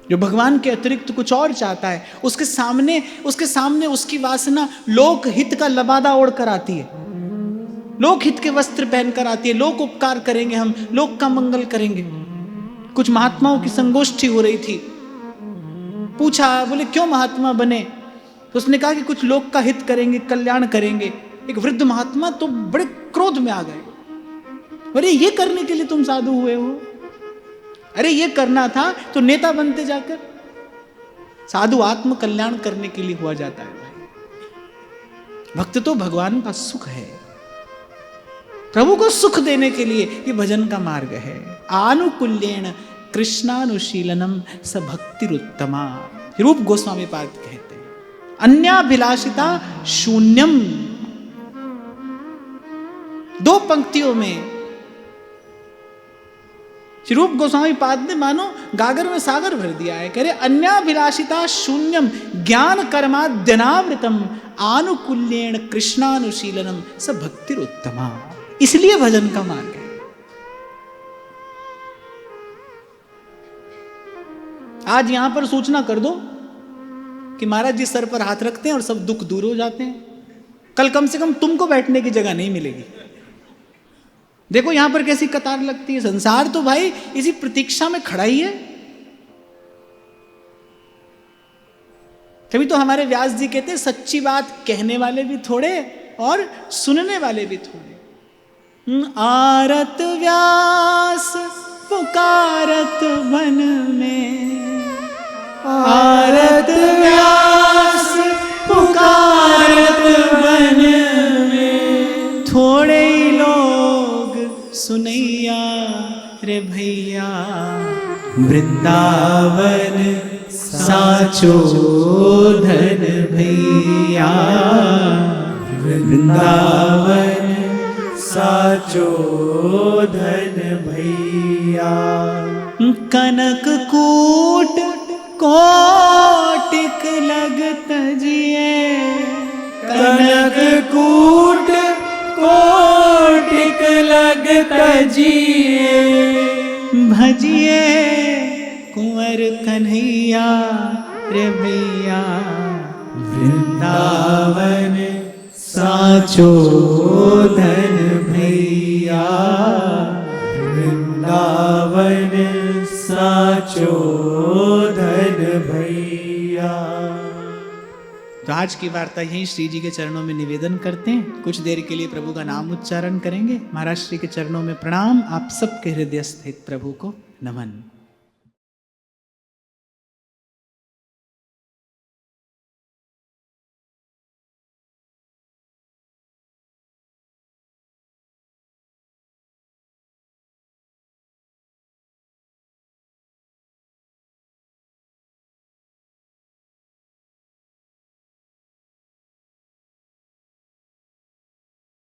Speaker 1: जो भगवान के अतिरिक्त कुछ और चाहता है। उसके सामने उसकी वासना लोक हित का लबादा ओढ़ कर आती है, लोक हित के वस्त्र पहनकर आती है। लोक उपकार करेंगे, हम लोक का मंगल करेंगे। कुछ महात्माओं की संगोष्ठी हो रही थी, पूछा बोले क्यों महात्मा बने? तो उसने कहा कि कुछ लोक का हित करेंगे, कल्याण करेंगे। एक वृद्ध महात्मा तो बड़े क्रोध में आ गए। अरे ये करने के लिए तुम साधु हुए हो? अरे ये करना था तो नेता बनते जाकर। साधु आत्म कल्याण करने के लिए हुआ जाता है भाई। भक्त तो भगवान का सुख है, प्रभु को सुख देने के लिए ये भजन का मार्ग है। आनुकूल्येन कृष्णानुशीलनम स भक्तिरुत्तमा। रूप गोस्वामी पाद कहते हैं अन्याभिलाषिता शून्यम। दो पंक्तियों में रूप गोस्वामी पाद ने मानो गागर में सागर भर दिया है। कह रहे अन्याभिलाषिता शून्यम ज्ञान कर्माद्यनावृतम आनुकूल्येण कृष्णानुशीलनम स भक्तिरुत्तमा। इसलिए भजन का मार्ग है। आज यहां पर सूचना कर दो कि महाराज जी सर पर हाथ रखते हैं और सब दुख दूर हो जाते हैं। कल कम से कम तुमको बैठने की जगह नहीं मिलेगी। देखो यहां पर कैसी कतार लगती है। संसार तो भाई इसी प्रतीक्षा में खड़ा ही है। तभी तो हमारे व्यास जी कहते हैं सच्ची बात कहने वाले भी थोड़े और सुनने वाले भी थोड़े। आरत व्यास पुकारत वन में,
Speaker 2: आरत व्यास पुकारत वन में,
Speaker 1: थोड़े ही लोग सुनैया रे भैया।
Speaker 2: वृंदावन साचो धन भैया, वृंदावन साचो धन भैया।
Speaker 1: कनक कूट कोटिक लगत जिए,
Speaker 2: कनक कूट कोटिक लगत जिए,
Speaker 1: भजिए कुंवर कन्हैया रे भैया।
Speaker 2: वृंदावन साचो धन भैया, वृंदावन साचो धन भैया।
Speaker 1: तो आज की वार्ता यहीं श्री जी के चरणों में निवेदन करते हैं। कुछ देर के लिए प्रभु का नाम उच्चारण करेंगे। महाराज श्री के चरणों में प्रणाम। आप सबके हृदय स्थित प्रभु को नमन।